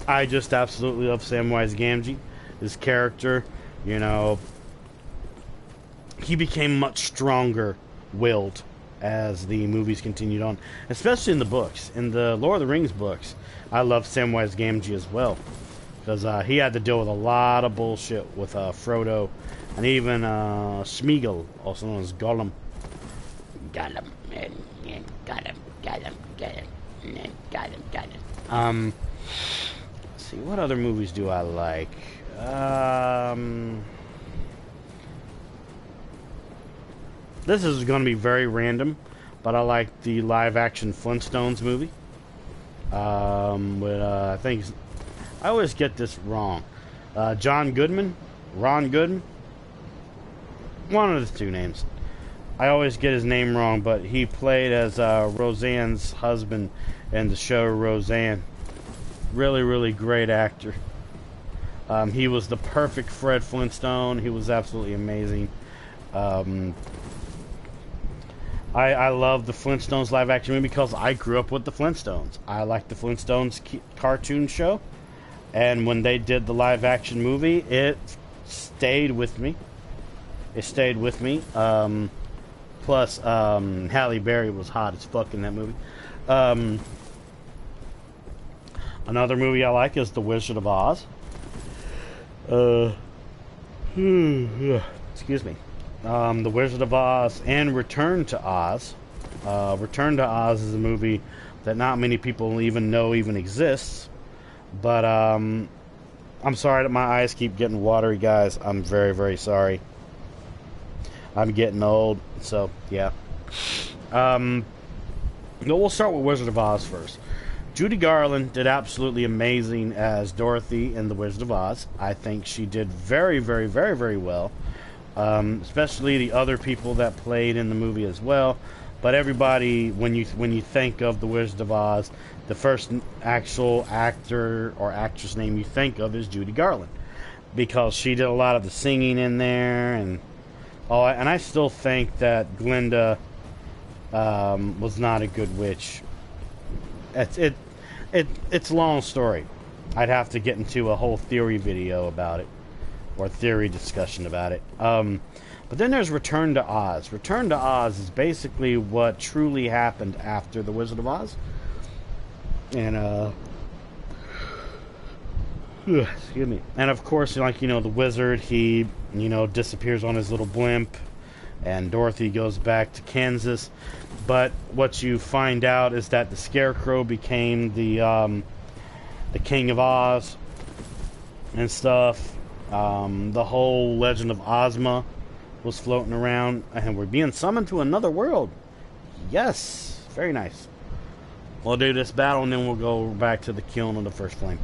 I just absolutely love Samwise Gamgee. His character, you know, he became much stronger willed as the movies continued on, especially in the books. In the Lord of the Rings books, I love Samwise Gamgee as well, because he had to deal with a lot of bullshit with Frodo, and even Smeagol, also known as Gollum. Got him. Let's see, what other movies do I like? This is going to be very random, but I like the live-action Flintstones movie. I think I always get this wrong. Ron Goodman, one of the two names. I always get his name wrong, but he played as Roseanne's husband in the show Roseanne. Really, really great actor. He was the perfect Fred Flintstone. He was absolutely amazing. I love the Flintstones live action movie because I grew up with the Flintstones. I like the Flintstones cartoon show. And when they did the live action movie, it stayed with me. It stayed with me. Plus, Halle Berry was hot as fuck in that movie. Another movie I like is The Wizard of Oz. Excuse me. The Wizard of Oz and Return to Oz. Return to Oz is a movie that not many people even know even exists. But I'm sorry that my eyes keep getting watery, guys. I'm very, very sorry. I'm getting old, so yeah. We'll start with Wizard of Oz first. Judy Garland did absolutely amazing as Dorothy in The Wizard of Oz. I think she did very, very, very, very well. Especially the other people that played in the movie as well. But everybody, when you think of The Wizard of Oz, the first actual actor or actress name you think of is Judy Garland, because she did a lot of the singing in there, and I still think that Glinda was not a good witch. It's a long story. I'd have to get into a whole theory video about it, or theory discussion about it. But then there's Return to Oz. Return to Oz is basically what truly happened after The Wizard of Oz. And, excuse me. And of course, like, the wizard, he, disappears on his little blimp, and Dorothy goes back to Kansas. But what you find out is that the Scarecrow became the King of Oz and stuff. The whole legend of Ozma was floating around, and we're being summoned to another world. Yes, very nice. We'll do this battle, and then we'll go back to the kiln of the first flame.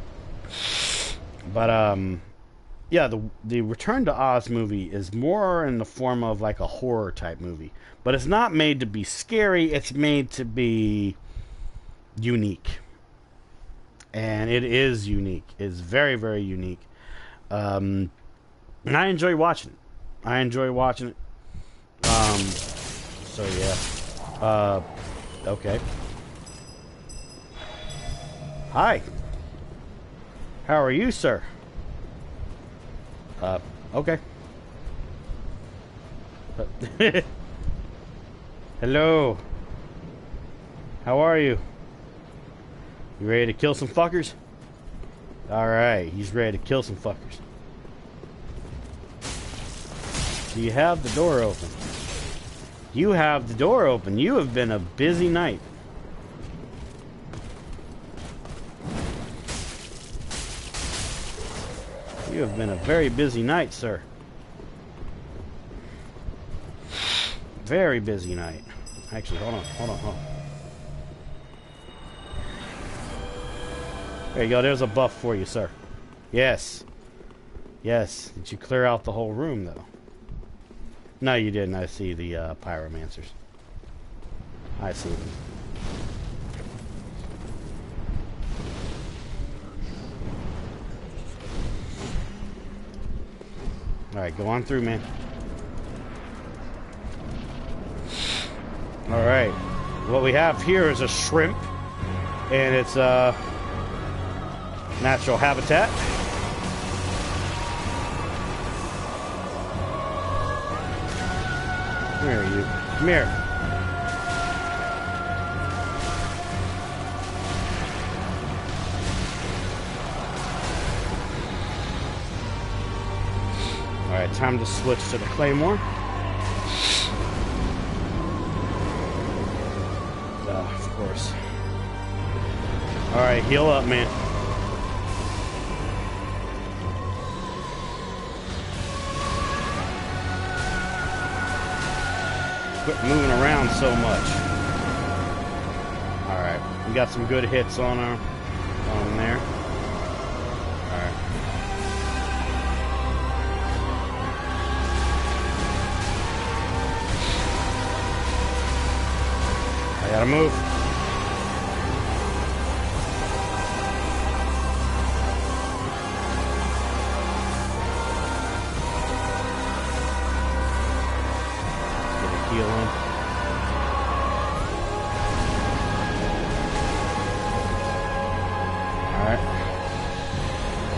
But yeah, the Return to Oz movie is more in the form of like a horror type movie, but it's not made to be scary. It's made to be unique, and it is unique. It's very, very unique. And I enjoy watching it. So yeah. Okay. Hi. How are you, sir? Okay. Hello. How are you? You ready to kill some fuckers? Alright, he's ready to kill some fuckers. Do you have the door open? You have the door open. You have been a busy night. You have been a very busy night, sir. Very busy night. Actually, hold on. There you go. There's a buff for you, sir. Yes. Yes. Did you clear out the whole room, though? No, you didn't. I see the pyromancers. I see them. Alright, go on through, man. Alright. What we have here is a shrimp. And it's natural habitat. Come here, you. Come here. Alright, time to switch to the claymore. Of course. Alright, heal up, man. Quit moving around so much. Alright, we got some good hits on there. Alright. Gotta move. Get a heal in. Alright.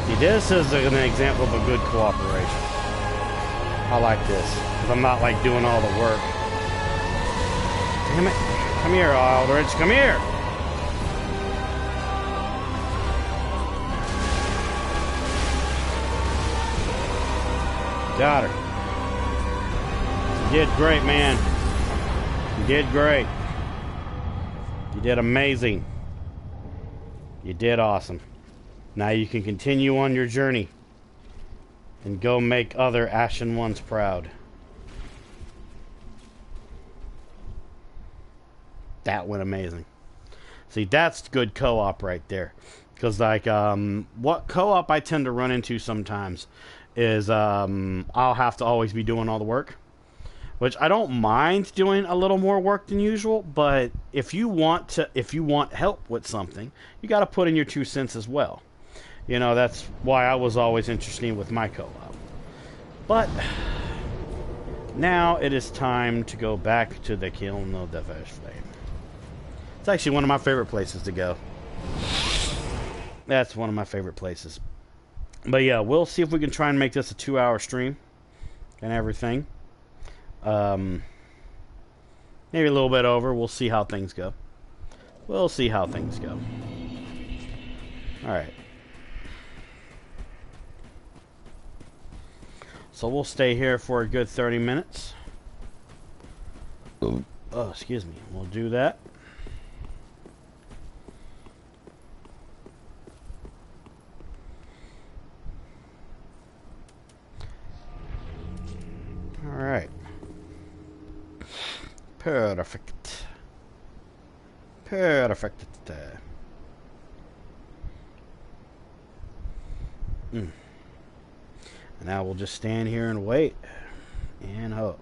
See, this is an example of a good cooperation. I like this. Because I'm not like doing all the work. Damn it. Come here, Aldridge. Come here. Got her. You did great, man. You did great. You did amazing. You did awesome. Now you can continue on your journey and go make other Ashen Ones proud. That went amazing. See, that's good co-op right there. Because, like, what co-op I tend to run into sometimes is I'll have to always be doing all the work. Which I don't mind doing a little more work than usual, but if you want help with something, you got to put in your 2 cents as well. You know, that's why I was always interested with my co-op. But now it is time to go back to the Kiln of the First Flame. It's actually one of my favorite places to go. That's one of my favorite places. But yeah, we'll see if we can try and make this a 2-hour stream and everything. Maybe a little bit over. We'll see how things go. We'll see how things go. Alright. So we'll stay here for a good 30 minutes. Oh, excuse me. We'll do that. Alright. Perfect. Perfect. And now we'll just stand here and wait and hope.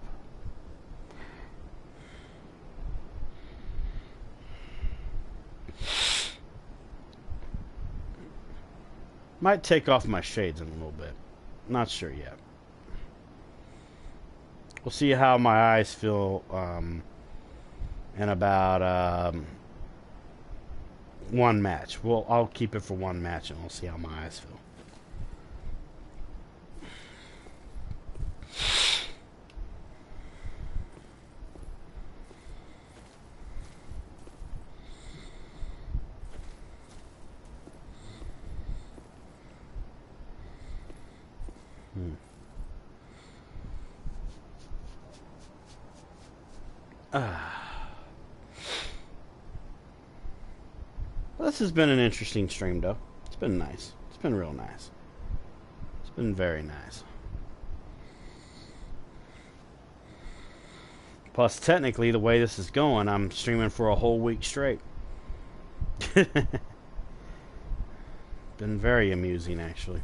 Might take off my shades in a little bit. Not sure yet. We'll see how my eyes feel in about one match. I'll keep it for one match and we'll see how my eyes feel. Well, this has been an interesting stream, though. It's been nice. It's been real nice. It's been very nice. Plus, technically, the way this is going, I'm streaming for a whole week straight. Been very amusing, actually.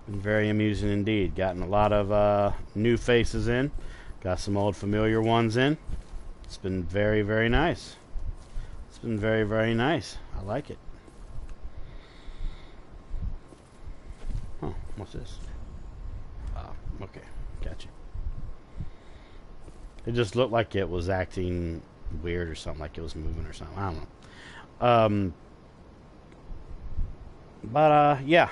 Been very amusing indeed. Gotten a lot of new faces in. Got some old familiar ones in. It's been very, very nice. It's been very, very nice. I like it. Oh, what's this? Okay. Gotcha. It just looked like it was acting weird or something, like it was moving or something. I don't know. But yeah.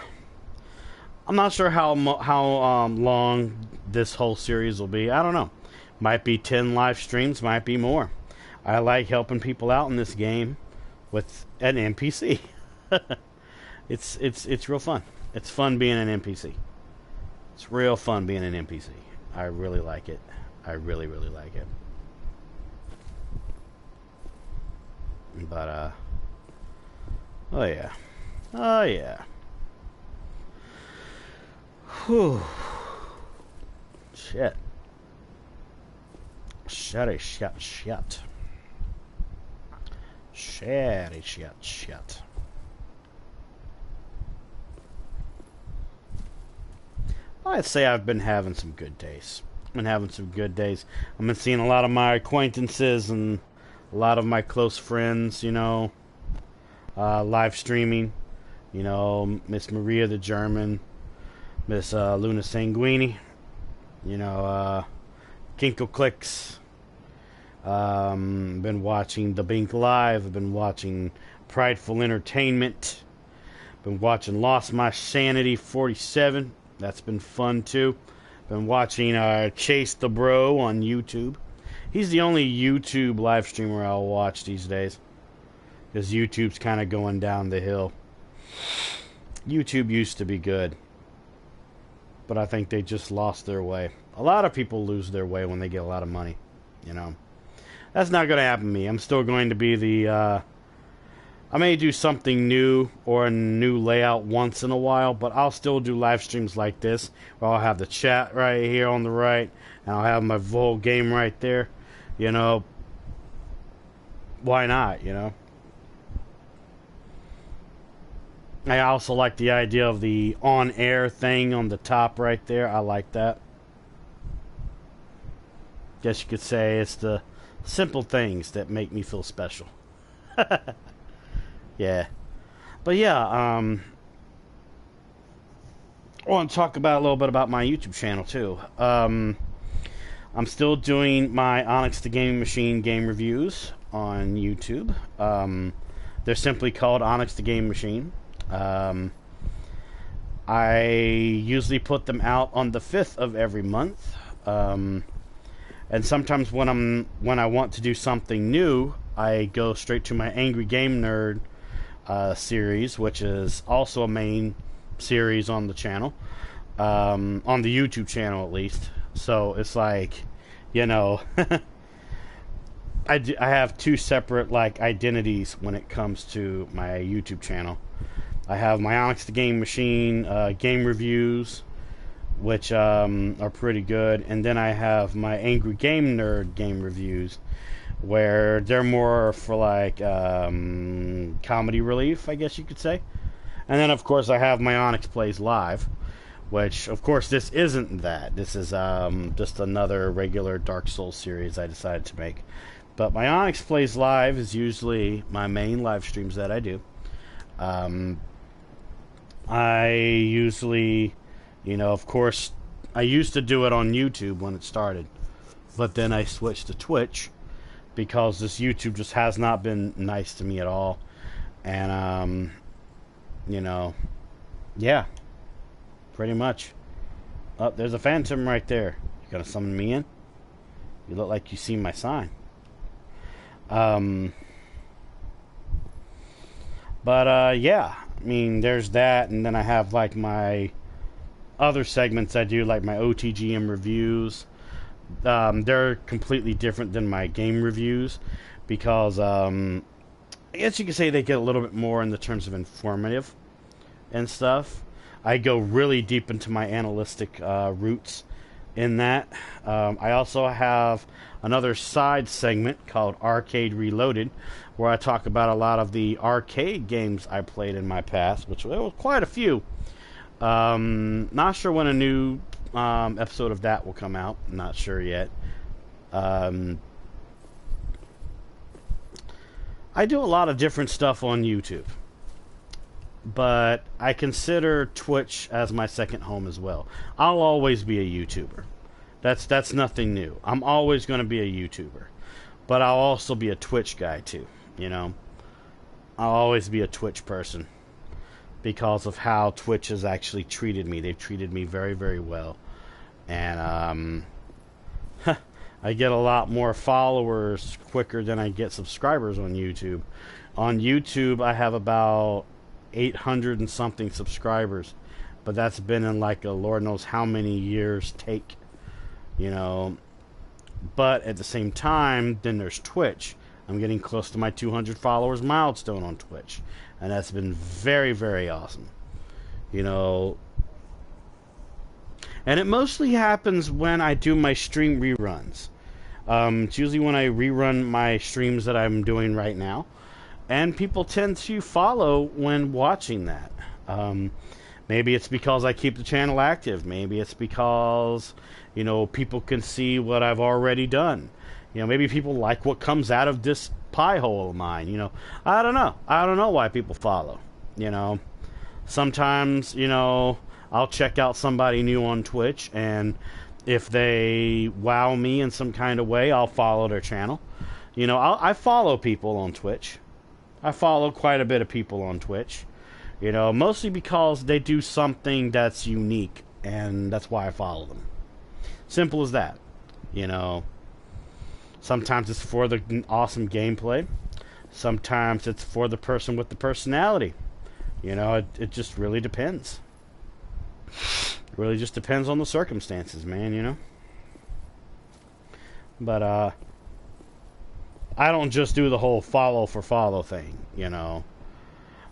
I'm not sure how long this whole series will be. I don't know. Might be 10 live streams, might be more. I like helping people out in this game with an NPC. It's real fun. It's fun being an NPC. It's real fun being an NPC. I really like it. I really, really like it. But oh yeah. Oh yeah. Whew. Shit. Shitty shit shit. Shitty shit shit. I'd say I've been having some good days. I've been having some good days. I've been seeing a lot of my acquaintances and a lot of my close friends, you know, live streaming. You know, Miss Maria the German, Miss Luna Sanguini, you know, Kinko Clicks. Been watching The Bink Live. I've been watching Prideful Entertainment. Been watching Lost My Sanity 47. That's been fun too. Been watching Chase the Bro on YouTube. He's the only YouTube live streamer I'll watch these days, because YouTube's kind of going down the hill. YouTube used to be good, but I think they just lost their way. A lot of people lose their way when they get a lot of money, you know. That's not going to happen to me. I'm still going to be the, I may do something new or a new layout once in a while, but I'll still do live streams like this, where I'll have the chat right here on the right, and I'll have my full game right there, you know. Why not, you know? I also like the idea of the on-air thing on the top right there. I like that. Guess you could say it's the simple things that make me feel special. Yeah. But yeah, I want to talk about a little bit about my YouTube channel too. I'm still doing my Onyx the Gaming Machine game reviews on YouTube. They're simply called Onyx the Gaming Machine. I usually put them out on the 5th of every month. And sometimes when I want to do something new, I go straight to my Angry Game Nerd series, which is also a main series on the channel, on the YouTube channel at least. So it's like, you know, I have two separate like identities when it comes to my YouTube channel. I have my Onyx the Game Machine game reviews, which are pretty good, and then I have my Angry Game Nerd game reviews, where they're more for like comedy relief, I guess you could say. And then of course I have my Onyx Plays Live, which of course this isn't that. This is just another regular Dark Souls series I decided to make. But my Onyx Plays Live is usually my main live streams that I do. I usually, you know, of course, I used to do it on YouTube when it started, but then I switched to Twitch because this YouTube just has not been nice to me at all. And, you know, yeah, pretty much. Oh, there's a phantom right there. You gonna summon me in? You look like you see my sign. Yeah, I mean, there's that, and then I have like my other segments I do, like my OTGM reviews. They're completely different than my game reviews because I guess you could say they get a little bit more in the terms of informative and stuff. I go really deep into my analytic roots in that. I also have another side segment called Arcade Reloaded, where I talk about a lot of the arcade games I played in my past, which there was quite a few. Not sure when a new episode of that will come out. Not sure yet. I do a lot of different stuff on YouTube, but I consider Twitch as my second home as well. I'll always be a YouTuber. That's nothing new. I'm always going to be a YouTuber, but I'll also be a Twitch guy too. You know, I'll always be a Twitch person because of how Twitch has actually treated me. They've treated me very, very well, and I get a lot more followers quicker than I get subscribers on YouTube. On YouTube, I have about 800 and something subscribers, but that's been in like a Lord knows how many years take, you know. But at the same time, then there's Twitch. I'm getting close to my 200 followers milestone on Twitch, and that's been very, very awesome, you know. And it mostly happens when I do my stream reruns. It's usually when I rerun my streams that I'm doing right now, and people tend to follow when watching that. Maybe it's because I keep the channel active. Maybe it's because, you know, people can see what I've already done. You know, maybe people like what comes out of this pie hole of mine. You know, I don't know. I don't know why people follow. You know, sometimes, you know, I'll check out somebody new on Twitch, and if they wow me in some kind of way, I'll follow their channel. You know, I follow people on Twitch. I follow quite a bit of people on Twitch. You know, mostly because they do something that's unique, and that's why I follow them. Simple as that. You know, sometimes it's for the awesome gameplay. Sometimes it's for the person with the personality. You know, it just really depends. It really just depends on the circumstances, man, you know? But, I don't just do the whole follow for follow thing, you know?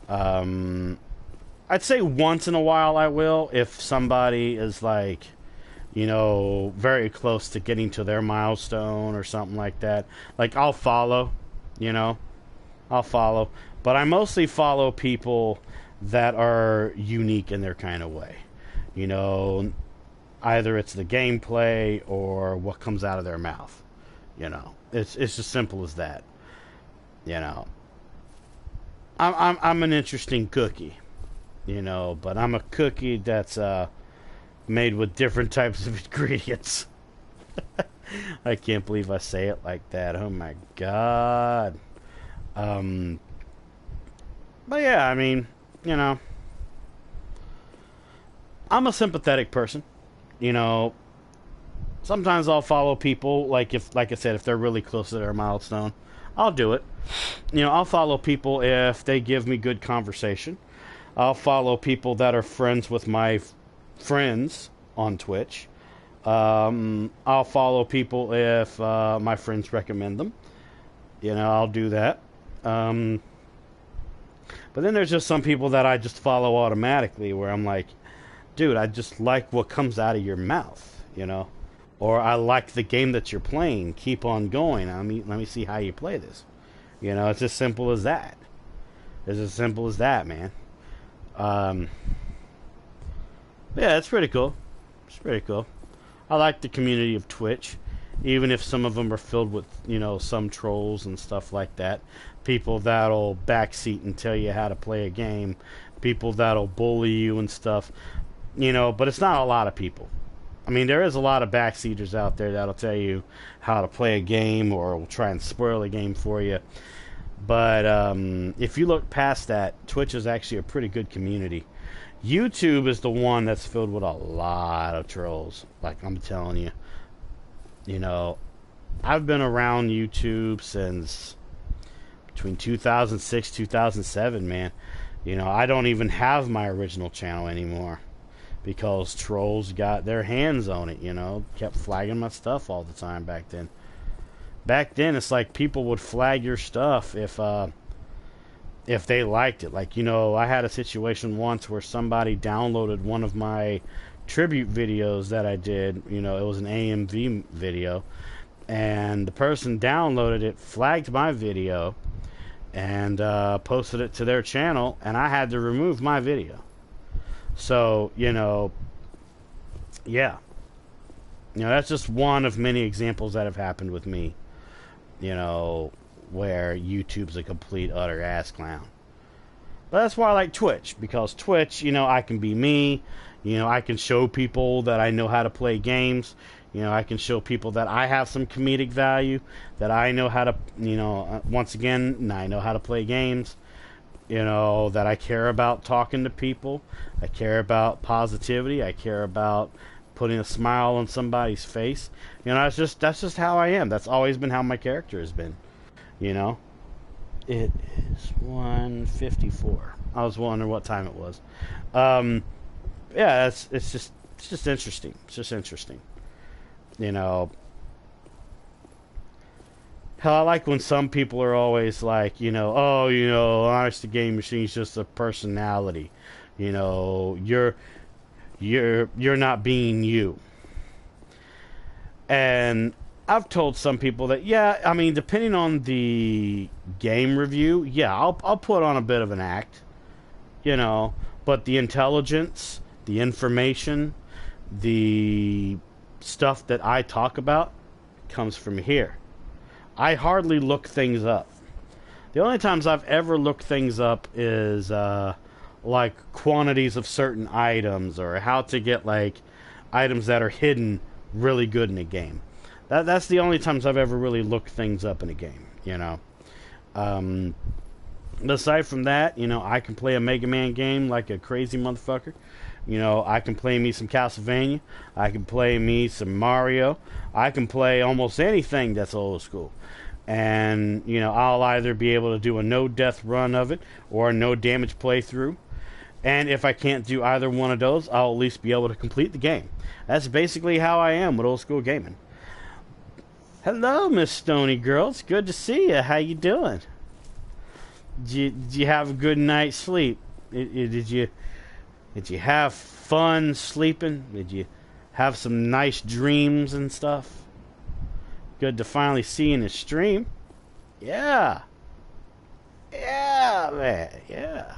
I'd say once in a while I will, if somebody is like, you know, very close to getting to their milestone or something like that. Like, I'll follow, you know? I'll follow. But I mostly follow people that are unique in their kind of way. You know, either it's the gameplay or what comes out of their mouth. You know, it's as simple as that. You know, I'm an interesting cookie. You know, but I'm a cookie that's made with different types of ingredients. I can't believe I say it like that. Oh my god. But yeah, I mean, you know, I'm a sympathetic person. You know, sometimes I'll follow people, like I said, if they're really close to their milestone, I'll do it. You know, I'll follow people if they give me good conversation. I'll follow people that are friends with my friends on Twitch. I'll follow people if my friends recommend them. You know, I'll do that. But then there's just some people that I just follow automatically, where I'm like, dude, I just like what comes out of your mouth, you know? Or I like the game that you're playing. Keep on going. Let me see how you play this. You know, it's as simple as that. It's as simple as that, man. Yeah, it's pretty cool. It's pretty cool. I like the community of Twitch, even if some of them are filled with, you know, some trolls and stuff like that. People that'll backseat and tell you how to play a game. People that'll bully you and stuff. You know, but it's not a lot of people. I mean, there is a lot of backseaters out there that'll tell you how to play a game or will try and spoil a game for you. But if you look past that, Twitch is actually a pretty good community. YouTube is the one that's filled with a lot of trolls. Like I'm telling you. You know, I've been around YouTube since between 2006, 2007, man. You know, I don't even have my original channel anymore. Because trolls got their hands on it, you know. Kept flagging my stuff all the time back then. Back then, it's like people would flag your stuff if they liked it. Like, you know, I had a situation once where somebody downloaded one of my tribute videos that I did. You know, it was an AMV video. And the person downloaded it, flagged my video, and posted it to their channel. And I had to remove my video. So, you know, yeah. You know, that's just one of many examples that have happened with me. You know, where YouTube's a complete, utter ass clown. But that's why I like Twitch. Because Twitch, you know, I can be me. You know, I can show people that I know how to play games. You know, I can show people that I have some comedic value. That I know how to, you know, once again, I know how to play games. You know, that I care about talking to people. I care about positivity. I care about putting a smile on somebody's face. You know, that's just how I am. That's always been how my character has been. You know? It is 1:54. I was wondering what time it was. Yeah, it's just interesting. It's just interesting. You know, hell, I like when some people are always like, you know, oh, you know, Honest to Game Machine's just a personality. You know, you're not being you. And I've told some people that, yeah, I mean, depending on the game review, yeah, I'll put on a bit of an act, you know, but the intelligence, the information, the stuff that I talk about comes from here. I hardly look things up. The only times I've ever looked things up is like quantities of certain items, or how to get like items that are hidden really good in a game. That's the only times I've ever really looked things up in a game, you know. Aside from that, you know, I can play a Mega Man game like a crazy motherfucker. You know, I can play me some Castlevania. I can play me some Mario. I can play almost anything that's old school. And, you know, I'll either be able to do a no-death run of it or a no-damage playthrough. And if I can't do either one of those, I'll at least be able to complete the game. That's basically how I am with old school gaming. Hello, Miss Stony Girl. It's good to see you. How you doing? Did you have a good night's sleep? Did you have fun sleeping? Did you have some nice dreams and stuff? Good to finally see you in the stream. Yeah. Yeah, man. Yeah.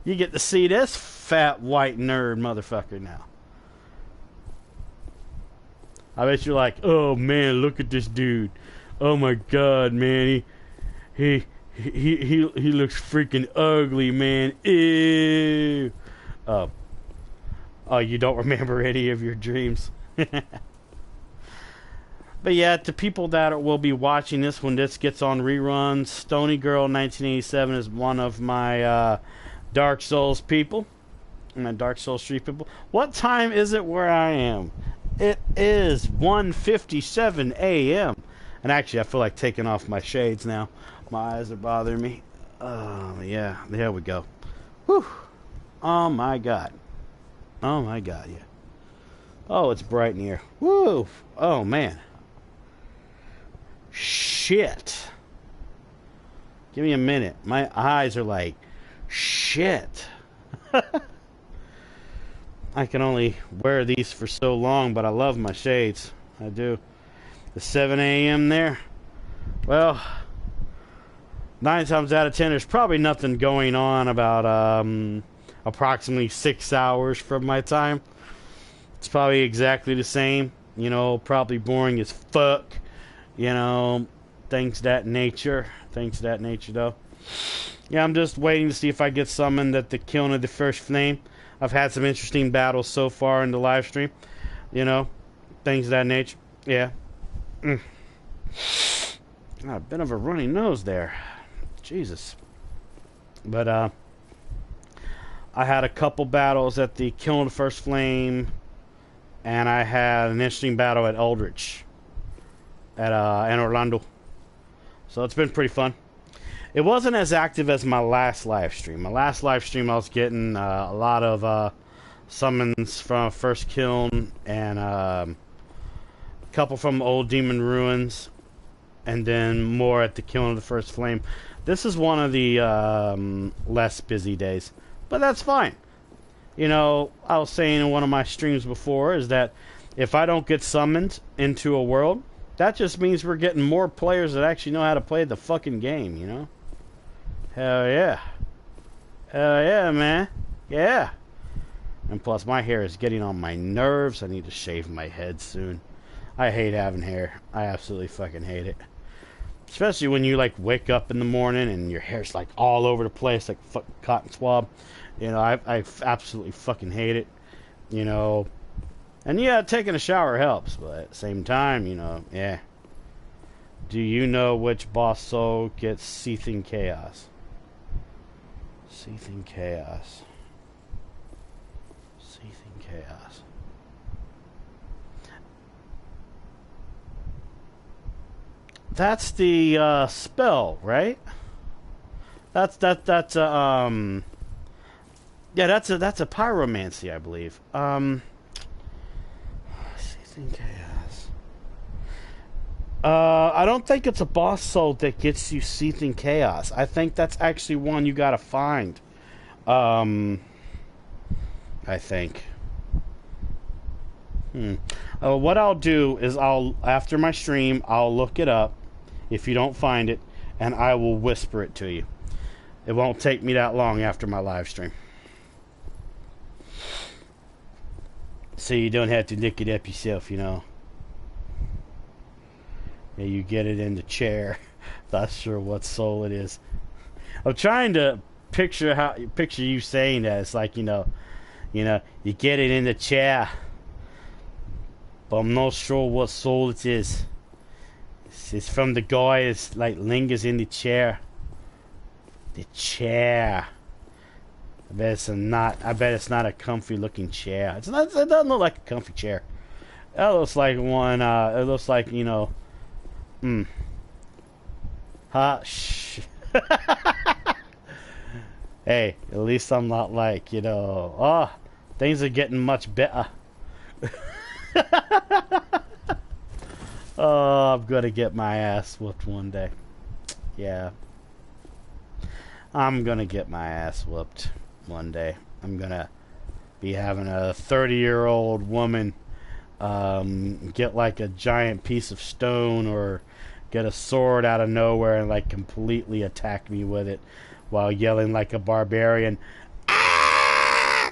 You get to see this fat white nerd motherfucker now. I bet you're like, oh man, look at this dude. Oh my god, man, he looks freaking ugly, man. Ew. Oh, you don't remember any of your dreams. But yeah, to people that will be watching this when this gets on reruns, Stony Girl 1987 is one of my Dark Souls people. My Dark Souls 3 people. What time is it where I am? It is 1:57 a.m. And actually, I feel like taking off my shades now. My eyes are bothering me. Oh, yeah. There we go. Whew. Oh, my God. Oh, my God, yeah. Oh, it's bright in here. Woo. Oh, man. Shit. Give me a minute. My eyes are like, shit. I can only wear these for so long, but I love my shades. I do. The 7 a.m. there. Well, 9 times out of 10, there's probably nothing going on about approximately 6 hours from my time. It's probably exactly the same. You know, probably boring as fuck. You know, things that nature. Things that nature, though. Yeah, I'm just waiting to see if I get summoned at the Kiln of the First Flame. I've had some interesting battles so far in the live stream. You know, things of that nature. Yeah. A bit of a runny nose there. Jesus. But, I had a couple battles at the Kiln of the First Flame. And I had an interesting battle at Eldritch. At, Anor Londo. So it's been pretty fun. It wasn't as active as my last live stream. My last live stream, I was getting a lot of summons from First Kiln and a couple from Old Demon Ruins, and then more at the Kiln of the First Flame. This is one of the less busy days, but that's fine. You know, I was saying in one of my streams before is that if I don't get summoned into a world, that just means we're getting more players that actually know how to play the fucking game, you know? Hell yeah. Hell yeah, man. Yeah. And plus, my hair is getting on my nerves. I need to shave my head soon. I hate having hair. I absolutely fucking hate it. Especially when you, like, wake up in the morning and your hair's, like, all over the place, like fucking cotton swab. You know, I absolutely fucking hate it. You know. And yeah, taking a shower helps, but at the same time, you know, yeah. Do you know which boss soul gets Seething Chaos? Seething Chaos. Seething Chaos. That's the spell, right? That's yeah, that's a pyromancy, I believe. Seething Chaos. I don't think it's a boss soul that gets you Seething Chaos. I think that's actually one you gotta find. I think. What I'll do is after my stream, I'll look it up if you don't find it, and I will whisper it to you. It won't take me that long after my live stream. So you don't have to look it up yourself, you know. Yeah, you get it in the chair. Not sure what soul it is. I'm trying to picture you saying that. It's like, you get it in the chair, but I'm not sure what soul it is. It's from the guy that like lingers in the chair. The chair. I bet it's not a comfy looking chair. It doesn't look like a comfy chair. That looks like one. It looks like Shh. Hey, at least I'm not like things are getting much better. Oh, I'm gonna get my ass whooped one day. Yeah. I'm gonna get my ass whooped one day. I'm gonna be having a 30-year-old woman get like a giant piece of stone or get a sword out of nowhere and like completely attack me with it while yelling like a barbarian. Ah!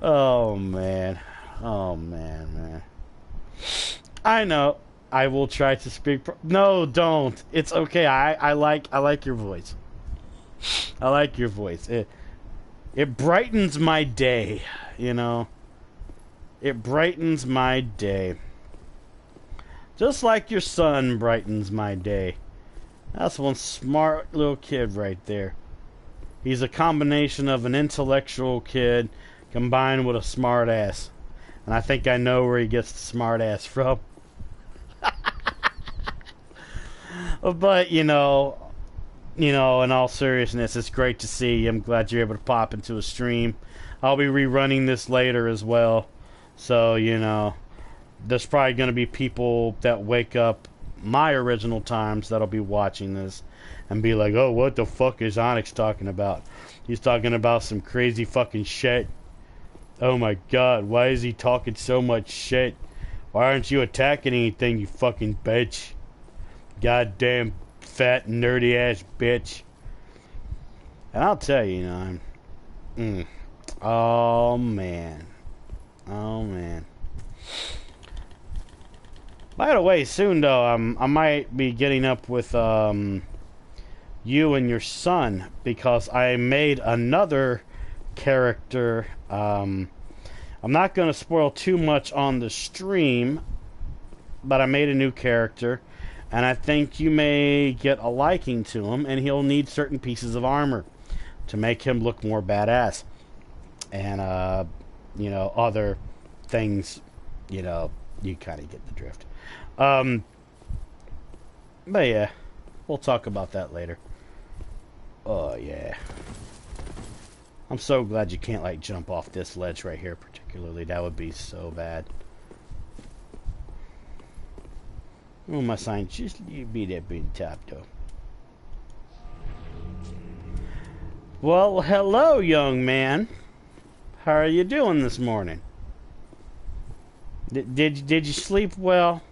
Oh man. Oh man. I know. I will try to speak. No, don't. It's okay. I like your voice. I like your voice. It brightens my day. It brightens my day. Just like your son brightens my day. That's one smart little kid right there. He's a combination of an intellectual kid combined with a smart ass. And I think I know where he gets the smart ass from. But, in all seriousness, it's great to see you. I'm glad you're able to pop into a stream. I'll be rerunning this later as well. So, there's probably going to be people that wake up my original times that'll be watching this and be like, oh, what the fuck is Onyx talking about? He's talking about some crazy fucking shit. Oh my god, why is he talking so much shit? Why aren't you attacking anything, you fucking bitch? Goddamn fat nerdy ass bitch. And I'll tell you, oh man. By the way, soon though, I might be getting up with you and your son because I made another character. I'm not going to spoil too much on the stream, but I made a new character, and I think you may get a liking to him, and he'll need certain pieces of armor to make him look more badass. And, other things, you kind of get the drift. But yeah, we'll talk about that later. Oh, yeah. I'm so glad you can't, like, jump off this ledge right here, particularly. That would be so bad. Oh, my sign, just you be there being top, though. Well, hello, young man. How are you doing this morning? Did you sleep well?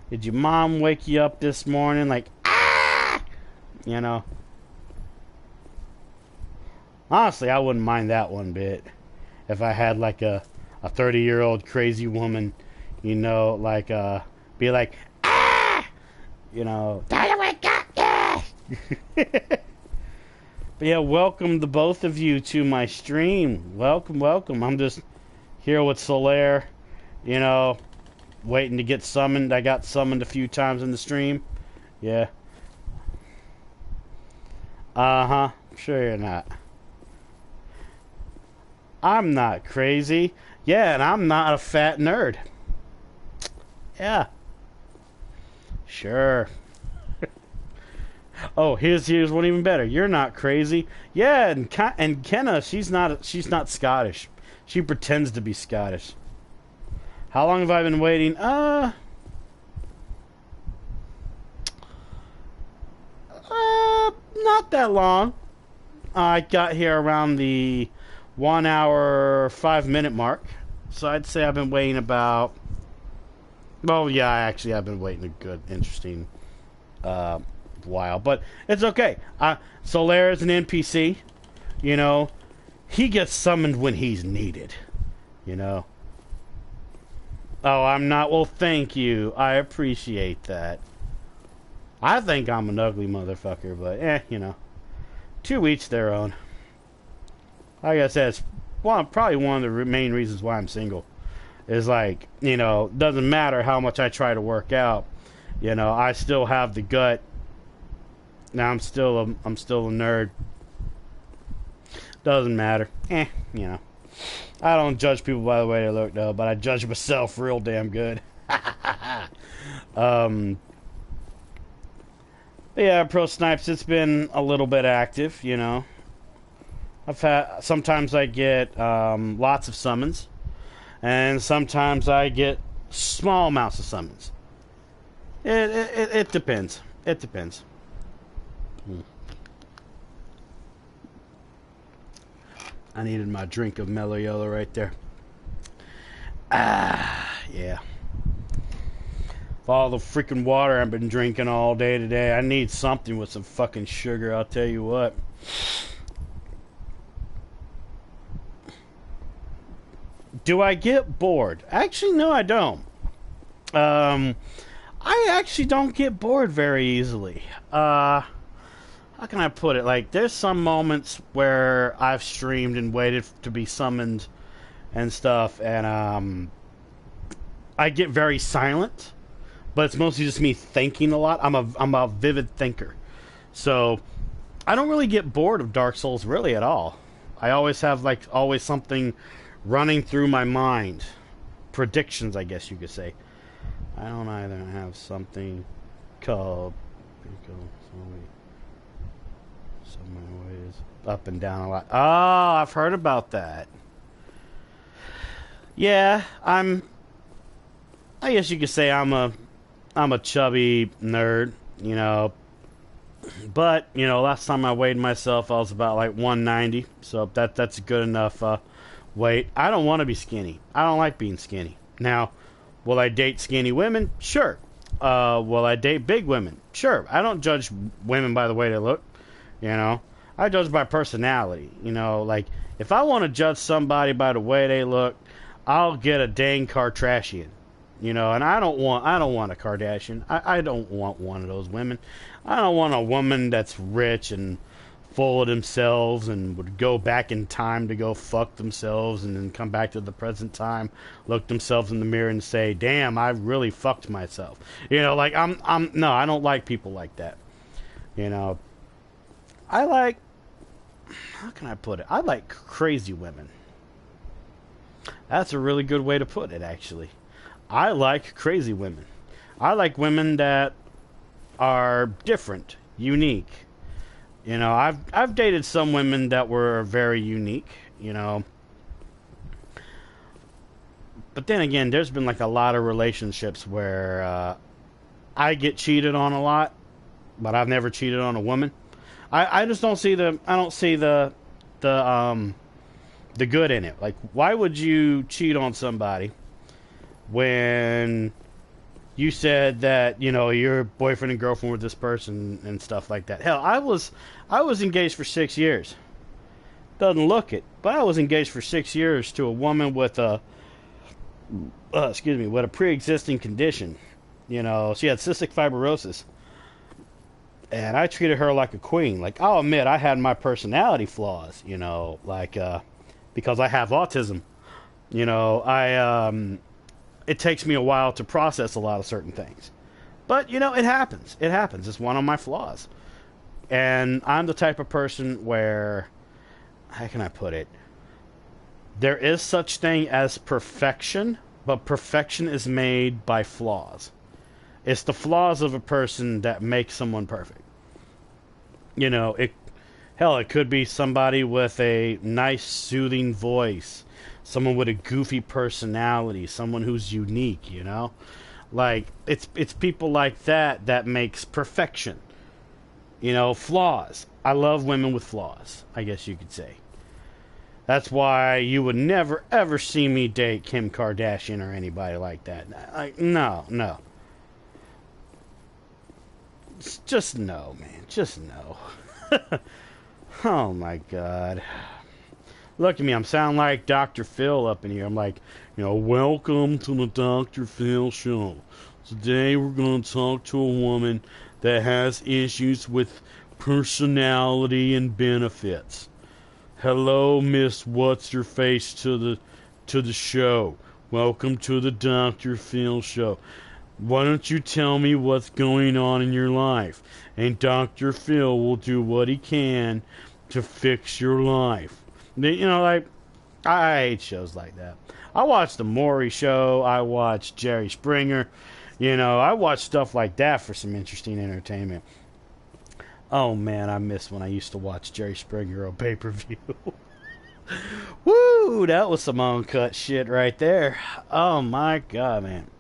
Did your mom wake you up this morning like, ah? Honestly, I wouldn't mind that one bit. If I had like a 30-year-old crazy woman, be like, ah! Time to wake up, yeah! But yeah, welcome the both of you to my stream. Welcome. I'm just here with Solaire, waiting to get summoned. I got summoned a few times in the stream. Yeah. Uh-huh. Sure you're not. I'm not crazy. Yeah, and I'm not a fat nerd. Yeah. Sure. Oh, here's one even better. You're not crazy. Yeah, and Kenna, she's not Scottish. She pretends to be Scottish. How long have I been waiting? Not that long. I got here around the 1 hour 5 minute mark. So I'd say I've been waiting about. Well, yeah, actually, I've been waiting a good, interesting while, but it's okay. Solaire is an NPC. He gets summoned when he's needed. you know. Oh, I'm not. Well, thank you. I appreciate that. I think I'm an ugly motherfucker, but you know. To each their own. Like I said, it's probably one of the main reasons why I'm single. Is like, you know, doesn't matter how much I try to work out. You know, I still have the gut. Now I'm still a nerd. Doesn't matter. You know. I don't judge people by the way they look though, but I judge myself real damn good. Yeah, Pro Snipes, it's been a little bit active, you know. Sometimes I get lots of summons, and sometimes I get small amounts of summons. It depends. It depends. I needed my drink of Mellow Yellow right there. Yeah. With all the freaking water I've been drinking all day today, I need something with some fucking sugar, I'll tell you what. Do I get bored? Actually, no, I don't. I actually don't get bored very easily. How can I put it? Like, there's some moments where I've streamed and waited to be summoned and stuff, and I get very silent, but it's mostly just me thinking a lot. I'm a vivid thinker, so I don't really get bored of Dark Souls really at all. I always have always something running through my mind, predictions, I guess you could say. I don't either have something called. So my way is up and down a lot. Oh, I've heard about that. Yeah, I guess you could say I'm a chubby nerd, you know. But, you know, last time I weighed myself, I was about like 190. So that's good enough weight. I don't want to be skinny. I don't like being skinny. Now, will I date skinny women? Sure. Will I date big women? Sure. I don't judge women by the way they look. You know, I judge by personality. You know, like if I want to judge somebody by the way they look, I'll get a dang Kardashian. You know, and I don't want a Kardashian. I don't want one of those women. I don't want a woman that's rich and full of themselves and would go back in time to go fuck themselves and then come back to the present time, look themselves in the mirror and say, "Damn, I really fucked myself." You know, like no, I don't like people like that. You know. I like, how can I put it? I like crazy women. That's a really good way to put it, actually. I like crazy women. I like women that are different, unique. You know, I've dated some women that were very unique, you know. But then again, there's been like a lot of relationships where I get cheated on a lot, but I've never cheated on a woman. I just don't see the good in it. Like, why would you cheat on somebody when you said that, you know, you're boyfriend and girlfriend with this person and stuff like that? Hell, I was engaged for 6 years. Doesn't look it, but I was engaged for 6 years to a woman with a with a pre-existing condition. You know, she had cystic fibrosis. And I treated her like a queen. Like, I'll admit, I had my personality flaws, you know, like, because I have autism. You know, it takes me a while to process a lot of certain things. But, you know, it happens. It happens. It's one of my flaws. And I'm the type of person where, how can I put it? There is such thing as perfection, but perfection is made by flaws. It's the flaws of a person that make someone perfect. You know, it could be somebody with a nice, soothing voice, someone with a goofy personality, someone who's unique, you know? Like, it's people like that makes perfection. You know, flaws. I love women with flaws, I guess you could say. That's why you would never, ever see me date Kim Kardashian or anybody like that. Like, no. Just no, man. Just no. Oh, my God. Look at me, I'm sounding like Dr. Phil up in here. I'm like, welcome to the Dr. Phil show. Today we're going to talk to a woman that has issues with personality and benefits. Hello, Miss What's Your Face to the show. Welcome to the Dr. Phil show. Why don't you tell me what's going on in your life? And Dr. Phil will do what he can to fix your life. I hate shows like that. I watch The Maury Show. I watch Jerry Springer. I watch stuff like that for some interesting entertainment. Oh, man, I miss when I used to watch Jerry Springer on pay-per-view. Woo, that was some uncut shit right there. Oh, my God, man.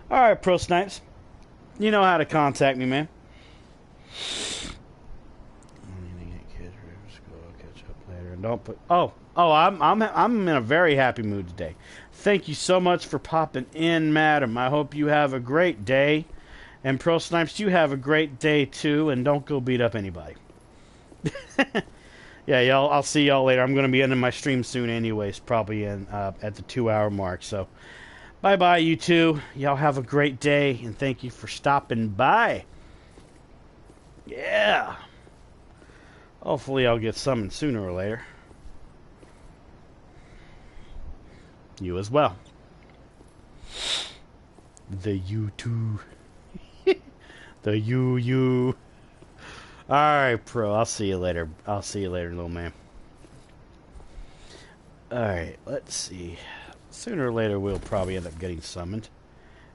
All right, Pro Snipes. You know how to contact me, man. Catch up later and don't put. I'm in a very happy mood today. Thank you so much for popping in, madam. I hope you have a great day. And Pro Snipes, you have a great day too, and don't go beat up anybody. Yeah, y'all. I'll see y'all later. I'm going to be ending my stream soon, anyways, probably in at the 2-hour mark. So, bye bye, you two. Y'all have a great day, and thank you for stopping by. Yeah. Hopefully, I'll get summoned sooner or later. You as well. The you too. The you. Alright, Pro. I'll see you later. I'll see you later, little man. Alright, let's see. Sooner or later, we'll probably end up getting summoned.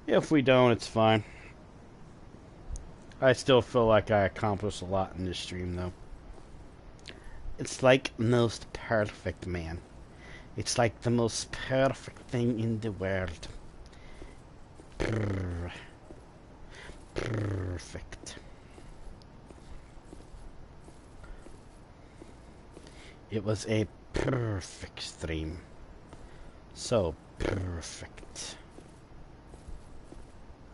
If we don't, it's fine. I still feel like I accomplished a lot in this stream, though. It's like most perfect, man. It's like the most perfect thing in the world. Perfect. It was a perfect stream. So perfect.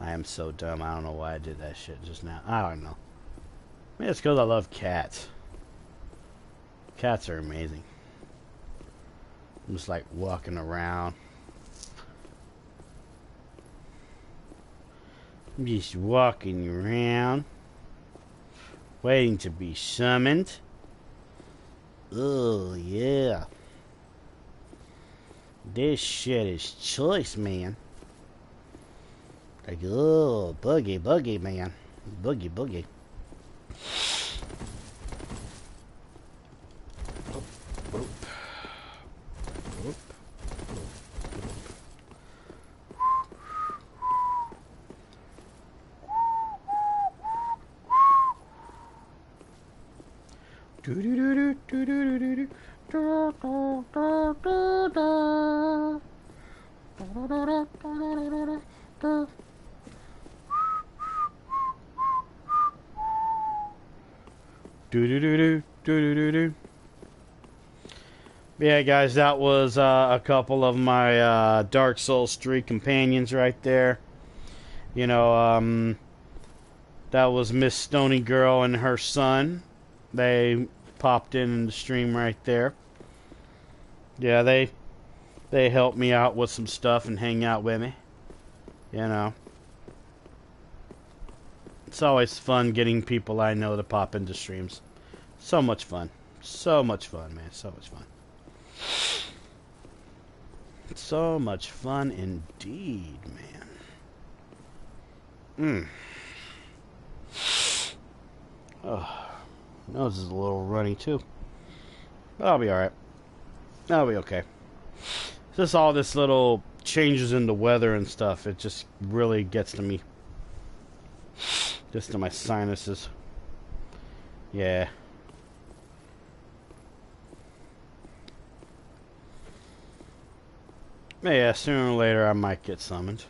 I am so dumb. I don't know why I did that shit just now. I don't know. Maybe it's because I love cats. Cats are amazing. I'm just like walking around. I'm just walking around. Waiting to be summoned. Oh, yeah. This shit is choice, man. Like, oh, boogie, man. Boogie. Yeah, guys, that was a couple of my Dark Souls 3 companions right there. That was Miss Stony Girl and her son. They popped in the stream right there. Yeah, they helped me out with some stuff and hang out with me. It's always fun getting people I know to pop into streams. So much fun. So much fun, man. So much fun. So much fun indeed, man. Oh, nose is a little runny too. But I'll be alright. I'll be okay. Just all this little changes in the weather and stuff, it just really gets to me. Just to my sinuses. Yeah. Yeah, sooner or later I might get summoned.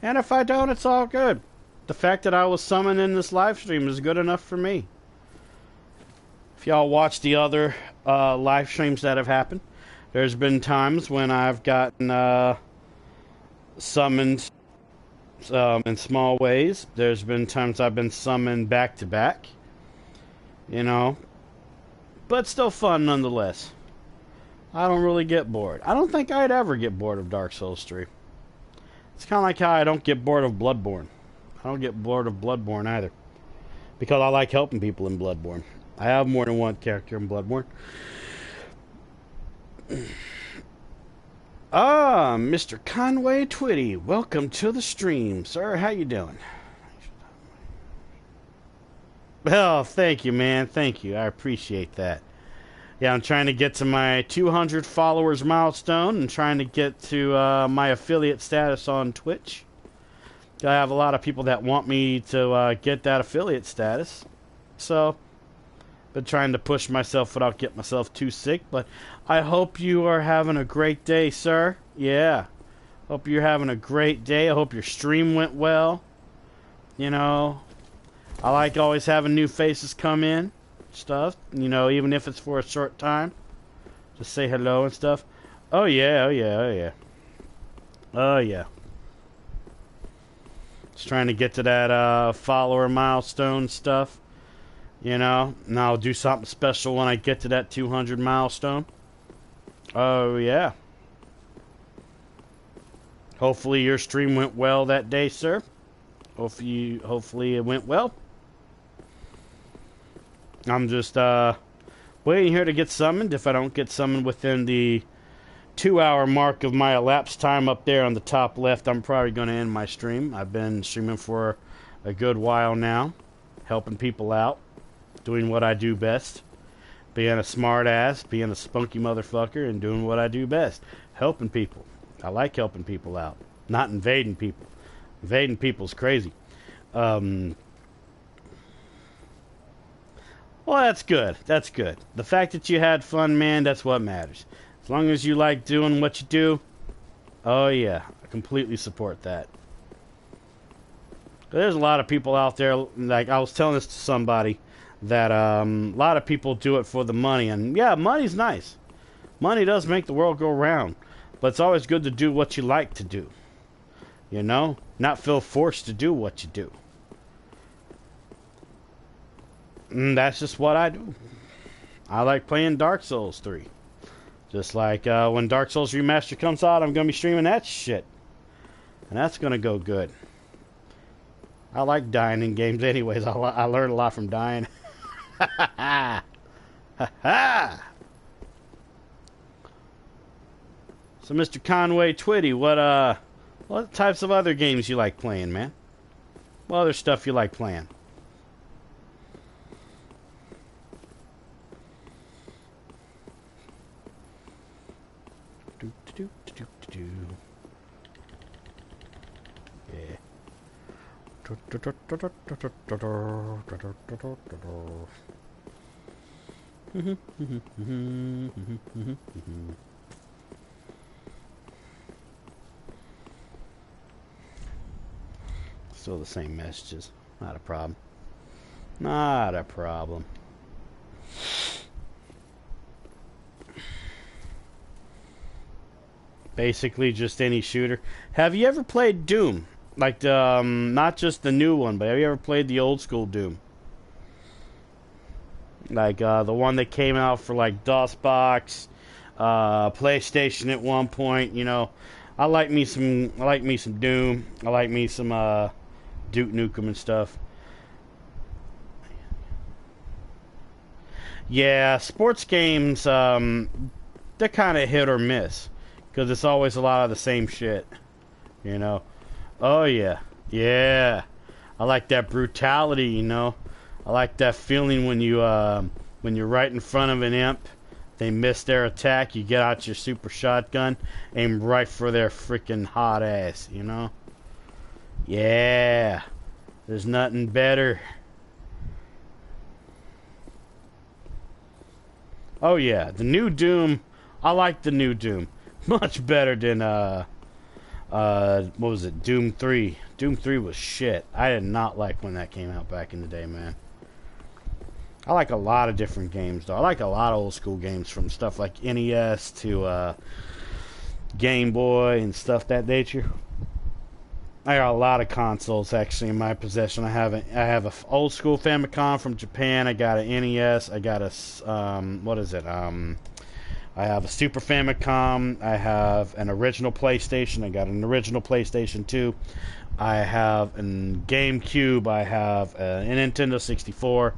And if I don't, it's all good. The fact that I was summoned in this live stream is good enough for me. If y'all watch the other live streams that have happened, there's been times when I've gotten summoned in small ways. There's been times I've been summoned back to back. but still fun nonetheless. I don't really get bored. I don't think I'd ever get bored of Dark Souls 3. It's kind of like how I don't get bored of Bloodborne. I don't get bored of Bloodborne either, because I like helping people in Bloodborne. I have more than one character in Bloodborne. Mr. Conway Twitty, welcome to the stream, sir. How you doing? Oh, thank you, man. Thank you. I appreciate that. Yeah, I'm trying to get to my 200 followers milestone and trying to get to my affiliate status on Twitch. I have a lot of people that want me to get that affiliate status. So, been trying to push myself without getting myself too sick. But I hope you are having a great day, sir. Yeah. Hope you're having a great day. I hope your stream went well. You know, I like always having new faces come in. Stuff, you know, even if it's for a short time, just say hello and stuff. Oh yeah, oh yeah, oh yeah, oh yeah. Just trying to get to that follower milestone stuff, you know. And I'll do something special when I get to that 200 milestone. Oh yeah. Hopefully your stream went well that day, sir. Hopefully it went well. I'm just waiting here to get summoned. If I don't get summoned within the 2-hour mark of my elapsed time up there on the top left, I'm probably going to end my stream. I've been streaming for a good while now, helping people out, doing what I do best, being a smart ass, being a spunky motherfucker, and doing what I do best, helping people. I like helping people out, not invading people. Invading people's crazy. Well, that's good. That's good. The fact that you had fun, man, that's what matters. As long as you like doing what you do, oh yeah, I completely support that. There's a lot of people out there, like I was telling this to somebody, that a lot of people do it for the money. And yeah, money's nice. Money does make the world go round. But it's always good to do what you like to do. You know? Not feel forced to do what you do. And that's just what I do. I like playing Dark Souls 3. Just like when Dark Souls Remaster comes out, I'm going to be streaming that shit. And that's going to go good. I like dying in games anyways. I learned a lot from dying. Ha ha ha! Ha ha! So Mr. Conway Twitty, what types of other games you like playing, man? What other stuff you like playing? Yeah. Still the same messages. Not a problem. Not a problem. Basically just any shooter. Have you ever played Doom? Like the not just the new one, but have you ever played the old school Doom? Like the one that came out for like DOSBox, PlayStation at one point. You know, I like me some Doom. I like me some Duke Nukem and stuff. Yeah, sports games, they're kind of hit or miss. Because it's always a lot of the same shit. You know? Oh, yeah. Yeah. I like that brutality, you know? I like that feeling when you're right in front of an imp, they miss their attack, you get out your super shotgun, aim right for their freaking hot ass, you know? Yeah. There's nothing better. Oh, yeah. The new Doom, I like the new Doom. Much better than, what was it, Doom 3. Doom 3 was shit. I did not like when that came out back in the day, man. I like a lot of different games, though. I like a lot of old school games, from stuff like NES to, Game Boy and stuff that nature. I got a lot of consoles actually in my possession. I have a old school Famicom from Japan. I got an NES. I got a what is it? I have a Super Famicom. I have an original PlayStation. I got an original PlayStation 2. I have an GameCube. I have a Nintendo 64.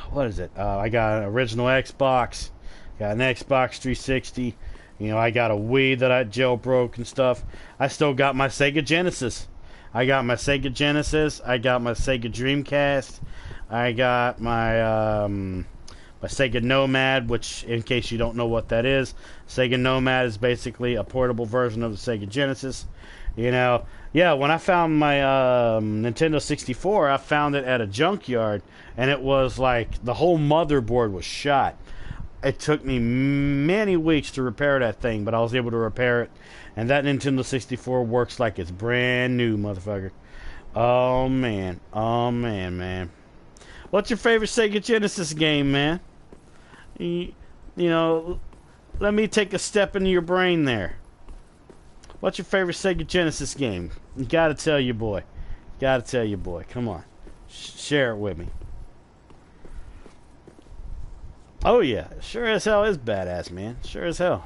What is it? I got an original Xbox. Got an Xbox 360. You know, I got a Wii that I jailbroke and stuff. I still got my Sega Genesis. I got my Sega Genesis. I got my Sega Dreamcast. I got my my Sega Nomad, which, in case you don't know what that is, Sega Nomad is basically a portable version of the Sega Genesis. You know, yeah, when I found my Nintendo 64, I found it at a junkyard, and it was like the whole motherboard was shot. It took me many weeks to repair that thing, but I was able to repair it, and that Nintendo 64 works like it's brand new, motherfucker. Oh, man. Oh, man. What's your favorite Sega Genesis game, man? You know, let me take a step into your brain there. What's your favorite Sega Genesis game? You gotta tell your boy. Come on. Share it with me. Oh yeah, sure as hell is badass, man. Sure as hell.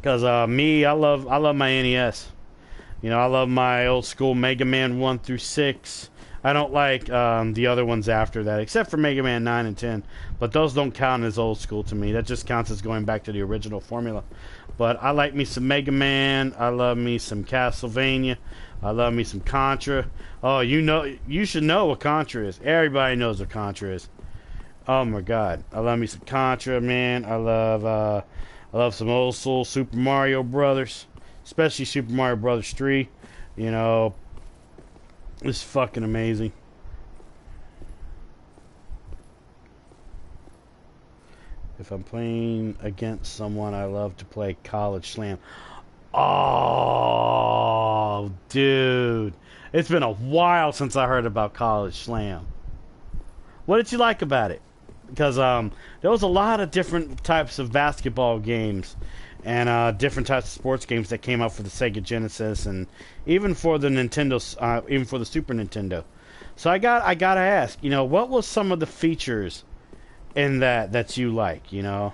Cause me, I love my NES. You know, I love my old school Mega Man 1 through 6. I don't like the other ones after that, except for Mega Man 9 and 10. But those don't count as old school to me. That just counts as going back to the original formula. But I like me some Mega Man. I love me some Castlevania. I love me some Contra. Oh, you should know what Contra is. Everybody knows what Contra is. Oh my God, I love me some Contra, man. I love some old school Super Mario Brothers, especially Super Mario Brothers 3. You know, it's fucking amazing. If I'm playing against someone, I love to play College Slam. Oh, dude, it's been a while since I heard about College Slam. What did you like about it? Because there was a lot of different types of basketball games and different types of sports games that came out for the Sega Genesis and even for the even for the Super Nintendo. So I gotta ask, you know, what was some of the features in that you like? You know,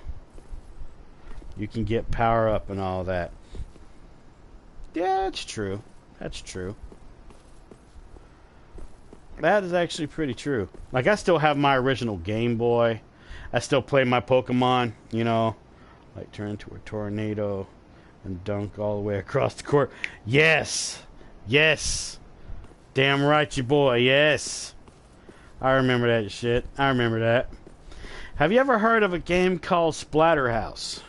you can get power up and all that. Yeah, that's true. That is actually pretty true. Like, I still have my original Game Boy. I still play my Pokemon, you know. Like, turn into a tornado and dunk all the way across the court. Yes! Damn right, your boy, yes! I remember that shit. Have you ever heard of a game called Splatterhouse?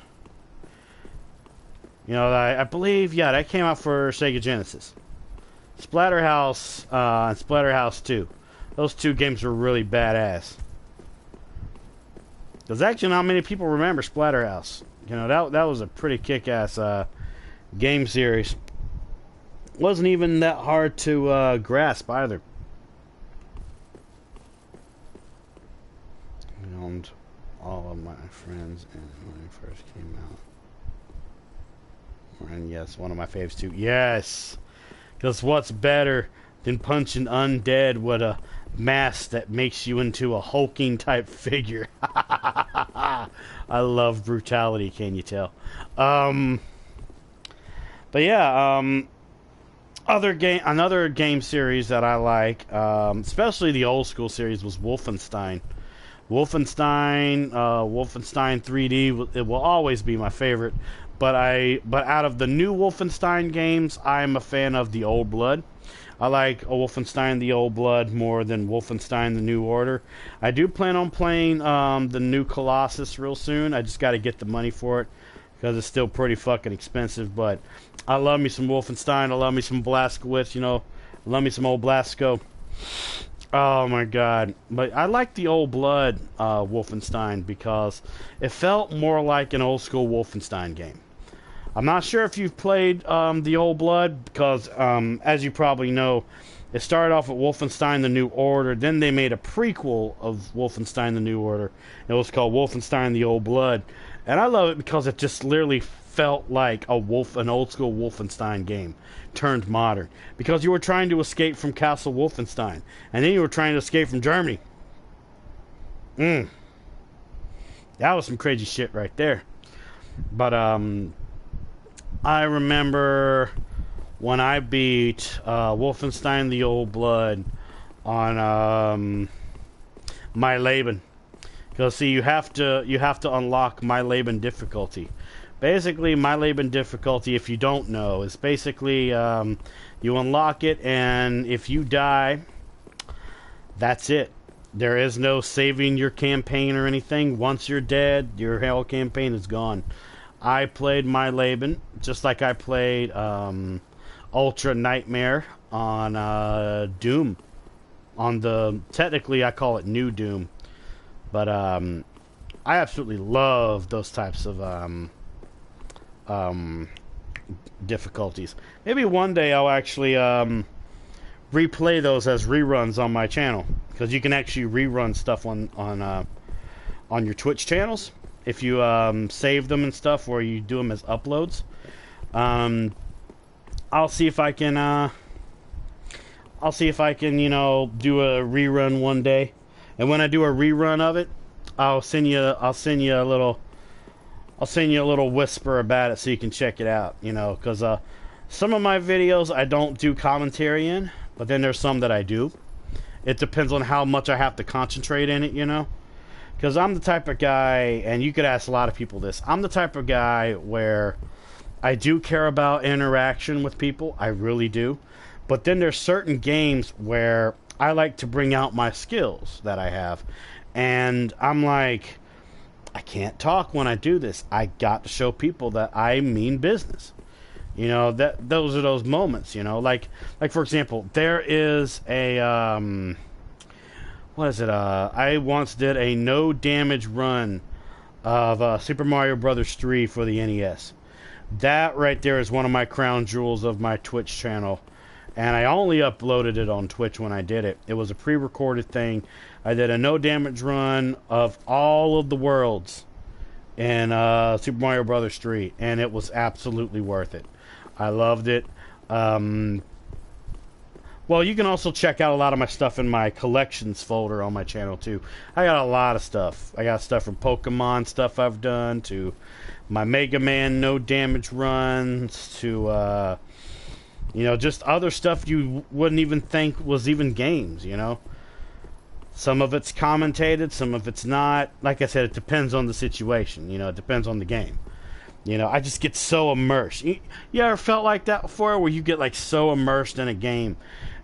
You know, I believe, yeah, that came out for Sega Genesis. Splatterhouse and Splatterhouse 2. Those two games were really badass. Because actually not many people remember Splatterhouse. You know, that was a pretty kick-ass game series. Wasn't even that hard to grasp either. I owned all of my friends when it first came out. And yes, one of my faves too. Yes! Because what's better than punching undead with a mask that makes you into a hulking type figure? I love brutality, can you tell? But yeah, another game series that I like, especially the old school series, was Wolfenstein. Wolfenstein 3D, it will always be my favorite. But out of the new Wolfenstein games, I'm a fan of the Old Blood. I like Wolfenstein the Old Blood more than Wolfenstein the New Order. I do plan on playing the new Colossus real soon. I just got to get the money for it because it's still pretty fucking expensive. But I love me some Wolfenstein. I love me some Blazkowicz, you know. I love me some old Blasco. Oh my God. But I like the Old Blood Wolfenstein because it felt more like an old school Wolfenstein game. I'm not sure if you've played the Old Blood because, as you probably know, it started off with Wolfenstein the New Order. Then they made a prequel of Wolfenstein the New Order. It was called Wolfenstein the Old Blood. And I love it because it just literally felt like an old school Wolfenstein game turned modern, because you were trying to escape from Castle Wolfenstein, and then you were trying to escape from Germany. That was some crazy shit right there. But I remember when I beat Wolfenstein: The Old Blood on My Leben. Because see, you have to unlock My Leben difficulty. Basically, My Leben difficulty, if you don't know, is basically you unlock it, and if you die, that's it. There is no saving your campaign or anything. Once you're dead, your whole campaign is gone. I played My Leben just like I played Ultra Nightmare on Doom. Technically I call it New Doom. But I absolutely love those types of difficulties. Maybe one day I'll actually replay those as reruns on my channel, because you can actually rerun stuff on your Twitch channels if you save them and stuff, or you do them as uploads. I'll see if I can do a rerun one day, and when I do a rerun of it, I'll send you a little whisper about it so you can check it out, because some of my videos I don't do commentary in, but then there's some that I do. It depends on how much I have to concentrate in it, because I'm the type of guy, and you could ask a lot of people this, I'm the type of guy where I do care about interaction with people, I really do, but then there's certain games where I like to bring out my skills that I have, and I'm like, I can't talk when I do this. I got to show people that I mean business. Those are those moments, like for example, there is a what is it? I once did a no damage run of Super Mario Brothers 3 for the NES. That right there is one of my crown jewels of my Twitch channel, and I only uploaded it on Twitch when I did it. It was a pre-recorded thing. I did a no damage run of all of the worlds in Super Mario Brothers 3, and it was absolutely worth it. I loved it. Well, you can also check out a lot of my stuff in my collections folder on my channel too. I got a lot of stuff. I got stuff from Pokemon stuff I've done, to my Mega Man no damage runs, to just other stuff you wouldn't even think was even games, Some of it's commentated, some of it's not. Like I said, it depends on the situation, it depends on the game. I just get so immersed. You ever felt like that before, where you get like so immersed in a game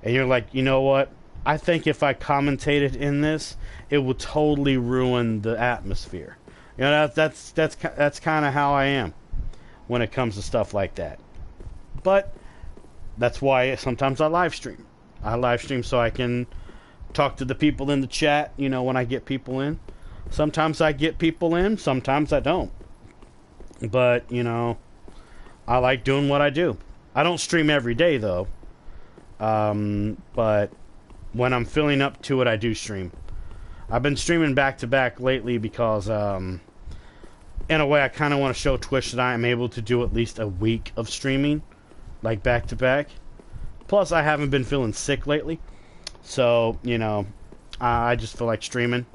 and you're like, you know what? I think if I commentated in this, it would totally ruin the atmosphere. That's kind of how I am when it comes to stuff like that. But that's why sometimes I live stream. I live stream so I can talk to the people in the chat, when I get people in. Sometimes I get people in, sometimes I don't. But, I like doing what I do. I don't stream every day, though. But when I'm feeling up to it, I do stream. I've been streaming back-to-back lately because, in a way, I kind of want to show Twitch that I am able to do at least a week of streaming, like back-to-back. Plus, I haven't been feeling sick lately. So, I just feel like streaming.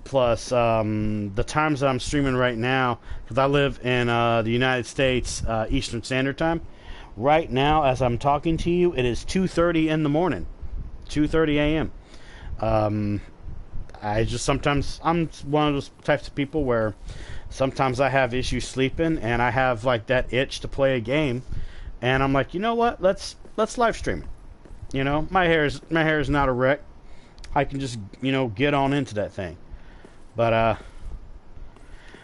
Plus, the times that I'm streaming right now, because I live in the United States Eastern Standard Time. Right now, as I'm talking to you, it is 2:30 in the morning. 2:30 a.m. I'm one of those types of people where sometimes I have issues sleeping, and I have like that itch to play a game, and I'm like, you know what? Let's live stream it. My hair is not a wreck. I can just get on into that thing. But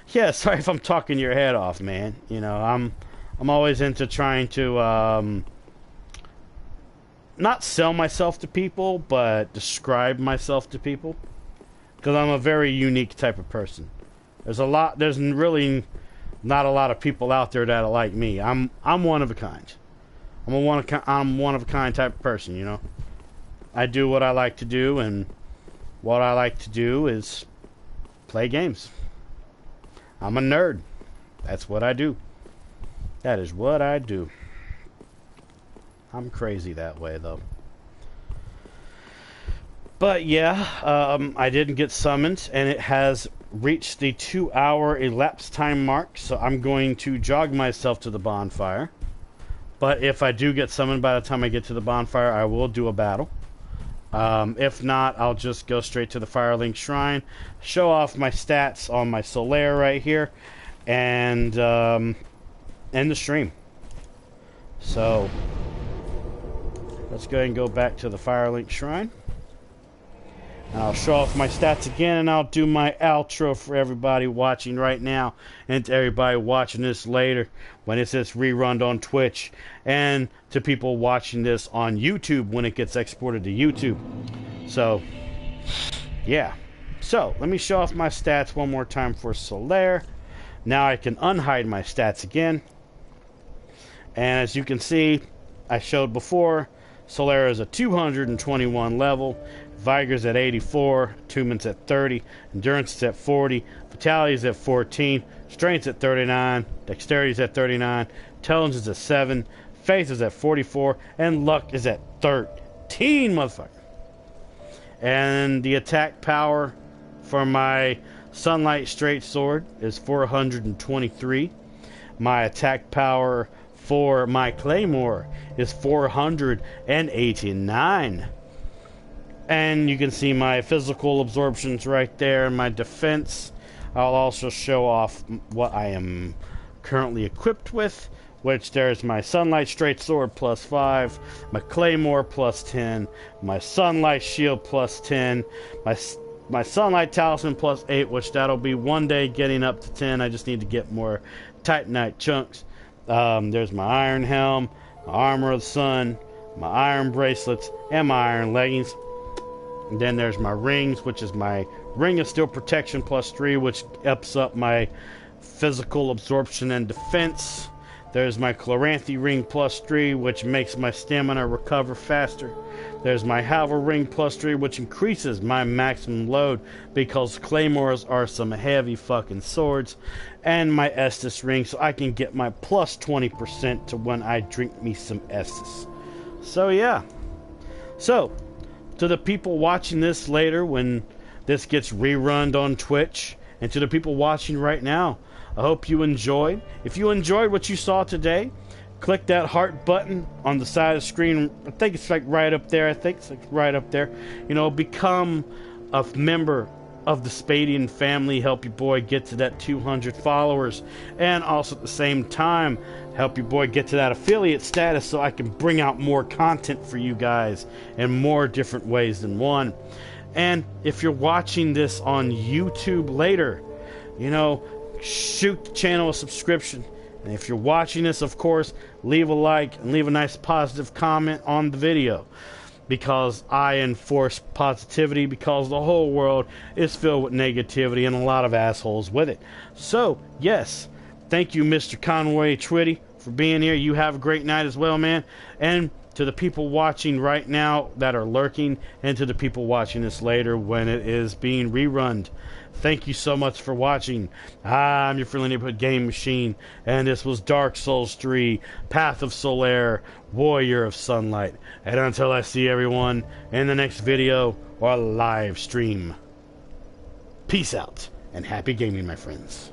yeah, sorry if I'm talking your head off, man. I'm always into trying to not sell myself to people, but describe myself to people, because I'm a very unique type of person. There's really not a lot of people out there that are like me. I'm one of a kind. I'm one of a kind type of person. I do what I like to do, and what I like to do is play games. I'm a nerd. That's what I do. That is what I do. I'm crazy that way, though. But yeah, I didn't get summoned, and it has reached the 2-hour elapsed time mark, so I'm going to jog myself to the bonfire. But if I do get summoned by the time I get to the bonfire, I will do a battle. If not, I'll just go straight to the Firelink Shrine, show off my stats on my Solaire right here, and end the stream. So, let's go ahead and go back to the Firelink Shrine. And I'll show off my stats again, and I'll do my outro for everybody watching right now, and to everybody watching this later when it says rerun on Twitch, and to people watching this on YouTube when it gets exported to YouTube. So, yeah. So, let me show off my stats one more time for Solaire. Now I can unhide my stats again. And as you can see, I showed before, Solaire is a 221 level. Vigor's at 84, Attunement's at 30, Endurance is at 40, Vitality is at 14, Strength's at 39, Dexterity is at 39, Intelligence is at 7, Faith is at 44, and Luck is at 13, motherfucker. And the attack power for my Sunlight Straight Sword is 423. My attack power for my Claymore is 489. And you can see my physical absorptions right there. My defense. I'll also show off what I am currently equipped with, which there's my Sunlight Straight Sword plus 5, my Claymore plus 10, my Sunlight Shield plus 10, my Sunlight Talisman plus 8, which that'll be one day getting up to 10. I just need to get more Titanite chunks. There's my Iron Helm, my Armor of the Sun, my Iron Bracelets, and my Iron Leggings. And then there's my rings, which is my Ring of Steel Protection plus 3, which ups up my physical absorption and defense. There's my Chloranthy Ring plus 3, which makes my stamina recover faster. There's my Halver Ring plus 3, which increases my maximum load because Claymores are some heavy fucking swords. And my Estus Ring, so I can get my plus 20% to when I drink me some Estus. So yeah. So, to the people watching this later when this gets rerun on Twitch, and to the people watching right now, I hope you enjoyed. If you enjoyed what you saw today, click that heart button on the side of the screen. I think it's like right up there. I think it's like right up there. You know, become a member of the Spadian family. Help your boy get to that 200 followers. And also at the same time, help your boy get to that affiliate status so I can bring out more content for you guys in more different ways than one. And if you're watching this on YouTube later, you know, shoot the channel a subscription. And if you're watching this, of course, leave a like and leave a nice positive comment on the video, because I enforce positivity, because the whole world is filled with negativity and a lot of assholes with it. So, yes, thank you, Mr. Conway Twitty, for being here. You have a great night as well, man. And to the people watching right now that are lurking, and to the people watching this later when it is being rerun, thank you so much for watching. I'm your friendly neighborhood game machine, and this was Dark Souls 3, Path of Solaire, Warrior of Sunlight. And until I see everyone in the next video or live stream, peace out and happy gaming, my friends.